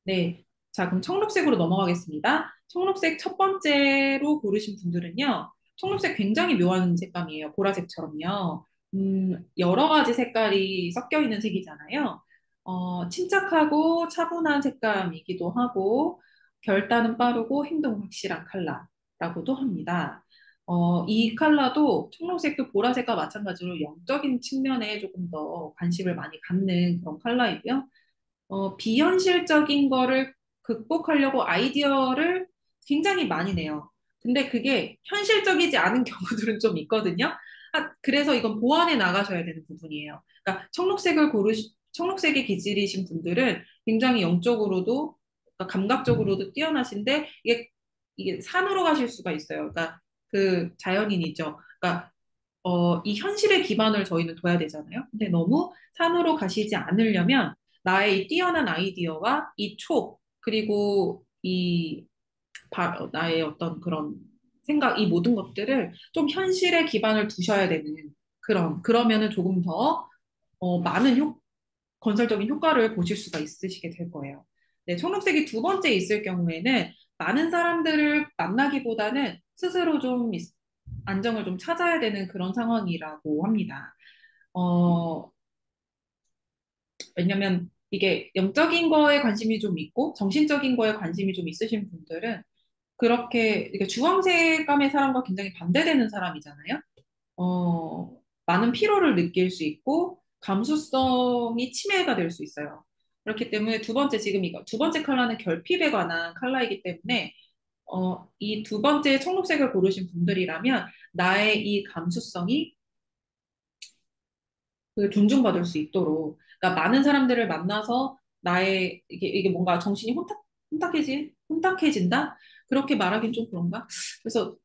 S1: 네. 자, 그럼 청록색으로 넘어가겠습니다. 청록색 첫 번째로 고르신 분들은요, 청록색 굉장히 묘한 색감이에요. 보라색처럼요. 여러 가지 색깔이 섞여 있는 색이잖아요. 침착하고 차분한 색감이기도 하고, 결단은 빠르고 행동 확실한 컬러라고도 합니다. 이 컬러도 청록색도 보라색과 마찬가지로 영적인 측면에 조금 더 관심을 많이 갖는 그런 컬러이고요. 비현실적인 거를 극복하려고 아이디어를 굉장히 많이 내요. 근데 그게 현실적이지 않은 경우들은 좀 있거든요. 그래서 이건 보완해 나가셔야 되는 부분이에요. 그러니까 청록색의 기질이신 분들은 굉장히 영적으로도, 그러니까 감각적으로도 뛰어나신데, 이게 산으로 가실 수가 있어요. 그러니까 그 자연인이죠. 그러니까 이 현실의 기반을 저희는 둬야 되잖아요. 근데 너무 산으로 가시지 않으려면 나의 이 뛰어난 아이디어와 이 그리고 나의 어떤 그런 생각, 이 모든 것들을 좀 현실에 기반을 두셔야 되는 그러면은 조금 더 많은 건설적인 효과를 보실 수가 있으시게 될 거예요. 네, 초록색이 두 번째 있을 경우에는 많은 사람들을 만나기보다는 스스로 좀 안정을 좀 찾아야 되는 그런 상황이라고 합니다. 어, 왜냐면 이게 영적인 거에 관심이 좀 있고 정신적인 거에 관심이 좀 있으신 분들은 그렇게 이게 주황색감의 사람과 굉장히 반대되는 사람이잖아요. 어, 많은 피로를 느낄 수 있고 감수성이 치매가 될 수 있어요. 그렇기 때문에 지금 이거 두 번째 컬러는 결핍에 관한 컬러이기 때문에 이 두 번째 청록색을 고르신 분들이라면 나의 이 감수성이 그 존중받을 수 있도록 그러니까 많은 사람들을 만나서 이게 뭔가 정신이 혼탁해진다? 그렇게 말하긴 좀 그런가? 그래서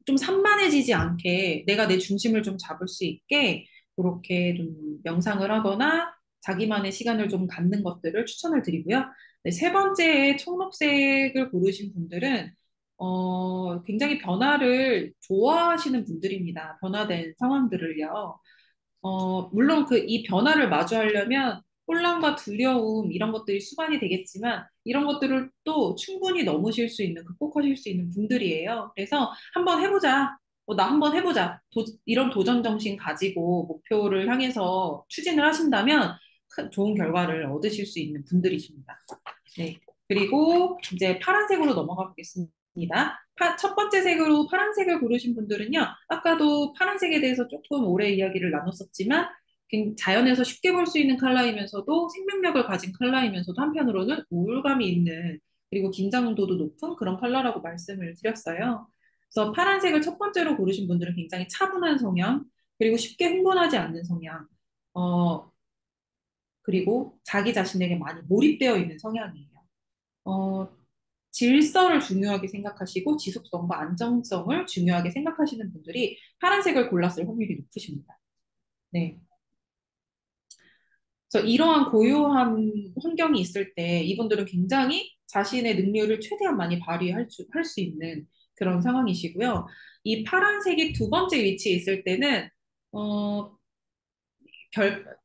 S1: 좀 산만해지지 않게 내가 내 중심을 좀 잡을 수 있게 그렇게 좀 명상을 하거나 자기만의 시간을 좀 갖는 것들을 추천을 드리고요. 네, 세 번째에 청록색을 고르신 분들은 굉장히 변화를 좋아하시는 분들입니다. 변화된 상황들을요. 물론 이 변화를 마주하려면 혼란과 두려움 이런 것들이 수반이 되겠지만 이런 것들을 또 충분히 넘으실 수 있는, 극복하실 수 있는 분들이에요. 그래서 한번 해보자. 나 한번 해보자. 이런 도전 정신 가지고 목표를 향해서 추진을 하신다면 좋은 결과를 얻으실 수 있는 분들이십니다. 네. 그리고 이제 파란색으로 넘어가 보겠습니다. 첫 번째 색으로 파란색을 고르신 분들은요, 아까도 파란색에 대해서 조금 오래 이야기를 나눴었지만, 자연에서 쉽게 볼 수 있는 컬러이면서도 생명력을 가진 컬러이면서도 한편으로는 우울감이 있는, 그리고 긴장도도 높은 그런 컬러라고 말씀을 드렸어요. 그래서 파란색을 첫 번째로 고르신 분들은 굉장히 차분한 성향, 그리고 쉽게 흥분하지 않는 성향, 어, 그리고 자기 자신에게 많이 몰입되어 있는 성향이에요. 어, 질서를 중요하게 생각하시고 지속성과 안정성을 중요하게 생각하시는 분들이 파란색을 골랐을 확률이 높으십니다. 네. 그래서 이러한 고요한 환경이 있을 때 이분들은 굉장히 자신의 능률을 최대한 많이 발휘할 수 있는 그런 상황이시고요. 이 파란색이 두 번째 위치에 있을 때는 어,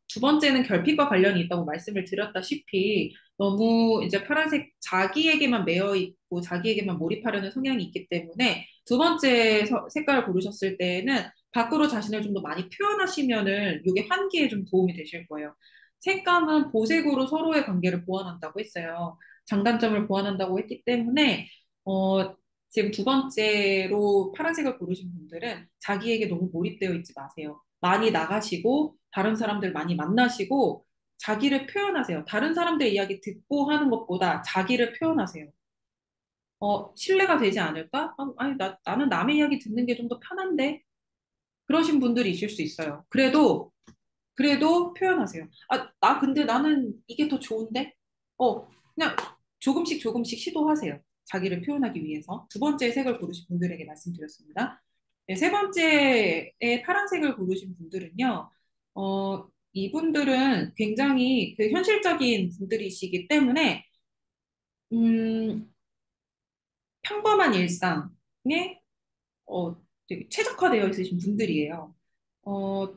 S1: 두 번째는 결핍과 관련이 있다고 말씀을 드렸다시피 너무 이제 파란색 자기에게만 매여 있고 자기에게만 몰입하려는 성향이 있기 때문에 두 번째 색깔을 고르셨을 때에는 밖으로 자신을 좀 더 많이 표현하시면은 이게 환기에 좀 도움이 되실 거예요. 색감은 보색으로 서로의 관계를 보완한다고 했어요. 장단점을 보완한다고 했기 때문에 지금 두 번째로 파란색을 고르신 분들은 자기에게 너무 몰입되어 있지 마세요. 많이 나가시고 다른 사람들 많이 만나시고 자기를 표현하세요. 다른 사람들 이야기 듣고 하는 것보다 자기를 표현하세요. 신뢰가 되지 않을까? 아니, 나는 남의 이야기 듣는 게 좀 더 편한데? 그러신 분들이 있을 수 있어요. 그래도 표현하세요. 근데 나는 이게 더 좋은데? 그냥 조금씩 조금씩 시도하세요. 자기를 표현하기 위해서. 두 번째 색을 고르신 분들에게 말씀드렸습니다. 네, 세 번째에 파란색을 고르신 분들은요, 이분들은 굉장히 그 현실적인 분들이시기 때문에, 음, 평범한 일상에, 되게 최적화되어 있으신 분들이에요. 어,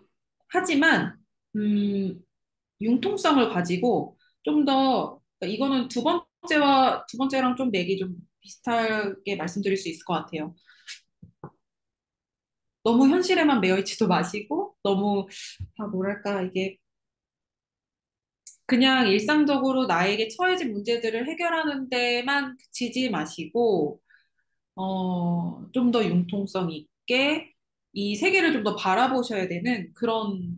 S1: 하지만, 음, 융통성을 가지고 좀 더, 그러니까 이거는 두 번째랑 좀 맥이 좀 비슷하게 말씀드릴 수 있을 것 같아요. 너무 현실에만 매여 있지도 마시고, 너무, 뭐랄까, 이게 그냥 일상적으로 나에게 처해진 문제들을 해결하는 데만 그치지 마시고, 좀 더 융통성 있게 이 세계를 좀 더 바라보셔야 되는 그런,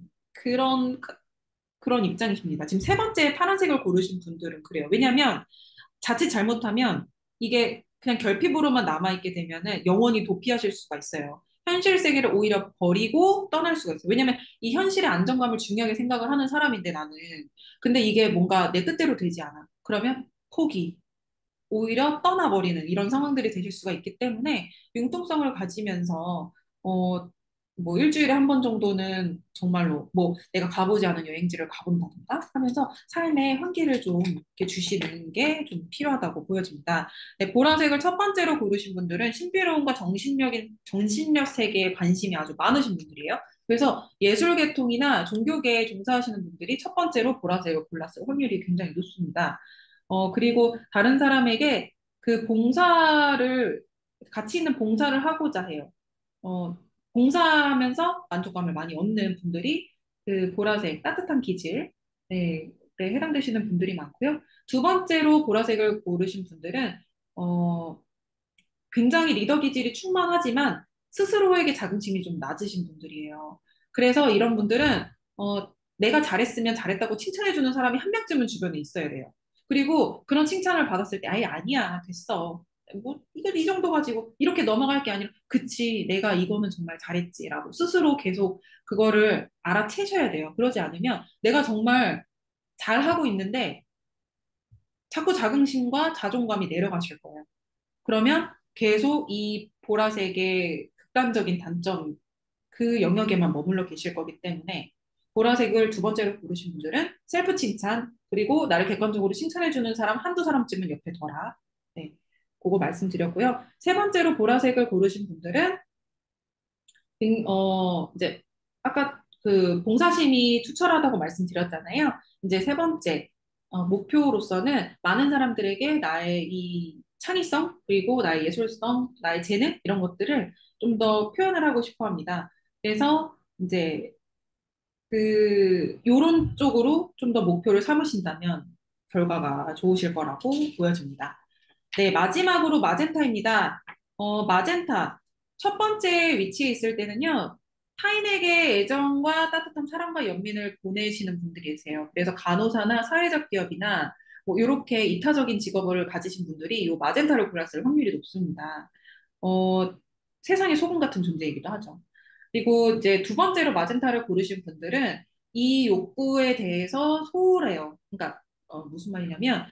S1: 그런 입장이십니다. 지금 세 번째 파란색을 고르신 분들은 그래요. 왜냐하면 자칫 잘못하면 이게 그냥 결핍으로만 남아있게 되면은 영원히 도피하실 수가 있어요. 현실 세계를 오히려 버리고 떠날 수가 있어요. 왜냐면 이 현실의 안정감을 중요하게 생각을 하는 사람인데 나는. 근데 이게 뭔가 내 뜻대로 되지 않아. 그러면 포기. 오히려 떠나버리는 이런 상황들이 되실 수가 있기 때문에 융통성을 가지면서 어, 뭐 일주일에 한 번 정도는 정말로 뭐 내가 가보지 않은 여행지를 가본다든가 하면서 삶의 환기를 좀 이렇게 주시는 게 좀 필요하다고 보여집니다. 네, 보라색을 첫 번째로 고르신 분들은 신비로움과 정신력 세계에 관심이 아주 많으신 분들이에요. 그래서 예술 계통이나 종교계에 종사하시는 분들이 첫 번째로 보라색을 골랐을 확률이 굉장히 높습니다. 그리고 다른 사람에게 그 가치 있는 봉사를 하고자 해요. 어, 봉사하면서 만족감을 많이 얻는 분들이 그 보라색, 따뜻한 기질, 네, 에 해당되시는 분들이 많고요. 두 번째로 보라색을 고르신 분들은, 어, 굉장히 리더 기질이 충만하지만 스스로에게 자긍심이 좀 낮으신 분들이에요. 그래서 이런 분들은 내가 잘했으면 잘했다고 칭찬해주는 사람이 한 명쯤은 주변에 있어야 돼요. 그리고 그런 칭찬을 받았을 때 아예 아니야 됐어. 뭐 이거 이 정도 가지고 이렇게 넘어갈 게 아니라 그치 내가 이거는 정말 잘했지라고 스스로 계속 그거를 알아채셔야 돼요. 그러지 않으면 내가 정말 잘하고 있는데 자꾸 자긍심과 자존감이 내려가실 거예요. 그러면 계속 이 보라색의 극단적인 단점, 그 영역에만 머물러 계실 거기 때문에 보라색을 두 번째로 고르신 분들은 셀프 칭찬, 그리고 나를 객관적으로 칭찬해주는 사람 한두 사람쯤은 옆에 둬라. 네, 그거 말씀드렸고요. 세 번째로 보라색을 고르신 분들은 이제 아까 그 봉사심이 투철하다고 말씀드렸잖아요. 이제 세 번째 목표로서는 많은 사람들에게 나의 이 창의성, 그리고 나의 예술성, 나의 재능 이런 것들을 좀 더 표현을 하고 싶어 합니다. 그래서 이제 요런 쪽으로 좀 더 목표를 삼으신다면 결과가 좋으실 거라고 보여집니다. 네, 마지막으로 마젠타입니다. 마젠타. 첫 번째 위치에 있을 때는요, 타인에게 애정과 따뜻한 사랑과 연민을 보내시는 분들이 계세요. 그래서 간호사나 사회적 기업이나 뭐 이렇게 이타적인 직업을 가지신 분들이 이 마젠타를 골랐을 확률이 높습니다. 어, 세상의 소금 같은 존재이기도 하죠. 그리고 이제 두 번째로 마젠타를 고르신 분들은 이 욕구에 대해서 소홀해요. 그러니까 무슨 말이냐면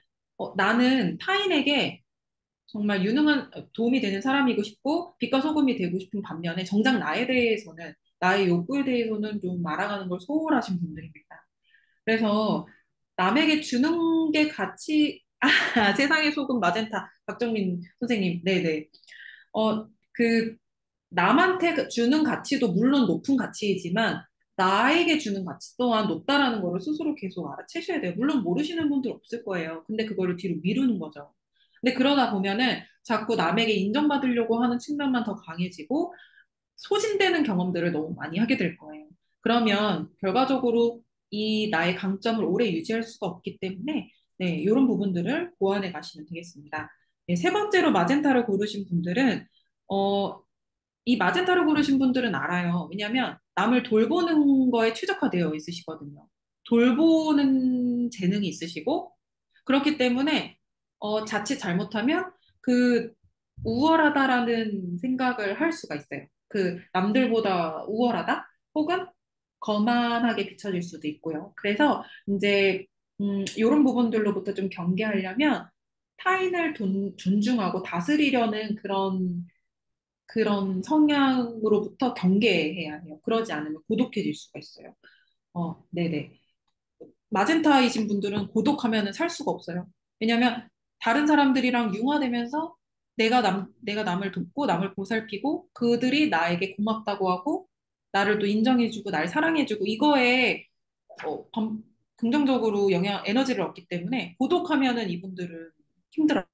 S1: 나는 타인에게 정말 유능한 도움이 되는 사람이고 싶고 빛과 소금이 되고 싶은 반면에 정작 나에 대해서는 나의 욕구에 대해서는 좀 말아가는 걸 소홀하신 분들입니다. 그래서 남에게 주는 게 가치 세상의 소금 마젠타 박정민 선생님 네네 그 남한테 주는 가치도 물론 높은 가치이지만 나에게 주는 가치 또한 높다라는 거를 스스로 계속 알아채셔야 돼요. 물론 모르시는 분들 없을 거예요. 근데 그거를 뒤로 미루는 거죠. 근데 그러다 보면은 자꾸 남에게 인정받으려고 하는 측면만 더 강해지고 소진되는 경험들을 너무 많이 하게 될 거예요. 그러면 결과적으로 이 나의 강점을 오래 유지할 수가 없기 때문에 네, 이런 부분들을 보완해 가시면 되겠습니다. 네, 세 번째로 마젠타를 고르신 분들은 어, 이 마젠타를 고르신 분들은 알아요. 왜냐하면 남을 돌보는 거에 최적화되어 있으시거든요. 돌보는 재능이 있으시고 그렇기 때문에 자칫 잘못하면 그 우월하다라는 생각을 할 수가 있어요. 그 남들보다 우월하다 혹은 거만하게 비춰질 수도 있고요. 그래서 이제 이런 부분들로부터 좀 경계하려면 타인을 존중하고 다스리려는 그런 성향으로부터 경계해야 해요. 그러지 않으면 고독해질 수가 있어요. 네네. 마젠타이신 분들은 고독하면은 살 수가 없어요. 왜냐면 다른 사람들이랑 융화되면서 내가 남을 돕고 남을 보살피고 그들이 나에게 고맙다고 하고 나를 또 인정해주고 날 사랑해주고 이거에 어, 방- 긍정적으로 에너지를 얻기 때문에 고독하면은 이분들은 힘들어요.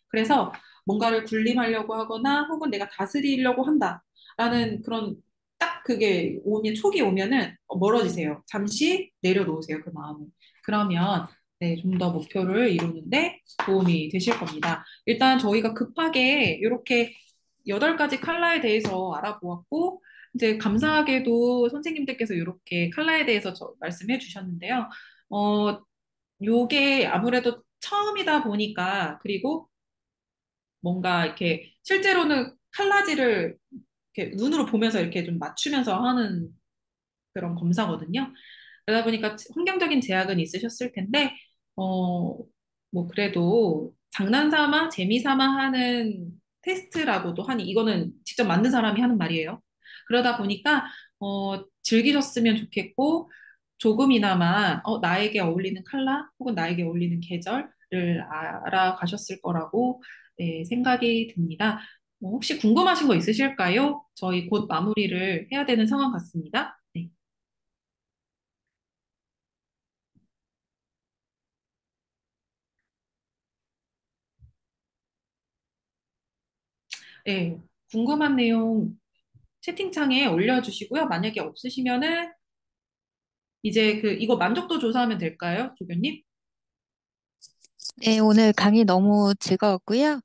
S1: 그래서 뭔가를 군림하려고 하거나 혹은 내가 다스리려고 한다라는 그런 딱 그게 촉이 오면은 멀어지세요. 잠시 내려놓으세요, 그 마음을. 그러면 네, 좀 더 목표를 이루는데 도움이 되실 겁니다. 일단 저희가 급하게 이렇게 8가지 컬러에 대해서 알아보았고 이제 감사하게도 선생님들께서 이렇게 칼라에 대해서 말씀해 주셨는데요. 어, 요게 아무래도 처음이다 보니까 그리고 뭔가 이렇게 실제로는 칼라지를 이렇게 눈으로 보면서 이렇게 좀 맞추면서 하는 그런 검사거든요. 그러다 보니까 환경적인 제약은 있으셨을 텐데, 어, 뭐 그래도 장난삼아, 재미삼아 하는 테스트라고도 하니, 이거는 직접 만든 사람이 하는 말이에요. 그러다 보니까, 즐기셨으면 좋겠고, 조금이나마, 나에게 어울리는 컬러, 혹은 나에게 어울리는 계절을 알아가셨을 거라고, 네, 생각이 듭니다. 혹시 궁금하신 거 있으실까요? 저희 곧 마무리를 해야 되는 상황 같습니다. 네. 네, 궁금한 내용 채팅창에 올려주시고요. 만약에 없으시면은 이제 이거 만족도 조사하면 될까요, 조교님?
S3: 네, 오늘 강의 너무 즐거웠고요.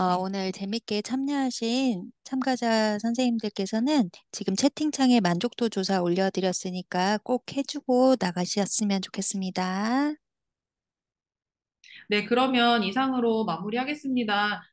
S1: 네.
S3: 오늘 재밌게 참여하신 참가자 선생님들께서는 지금 채팅창에 만족도 조사 올려드렸으니까 꼭 해주고 나가셨으면 좋겠습니다.
S1: 네, 그러면 이상으로 마무리하겠습니다.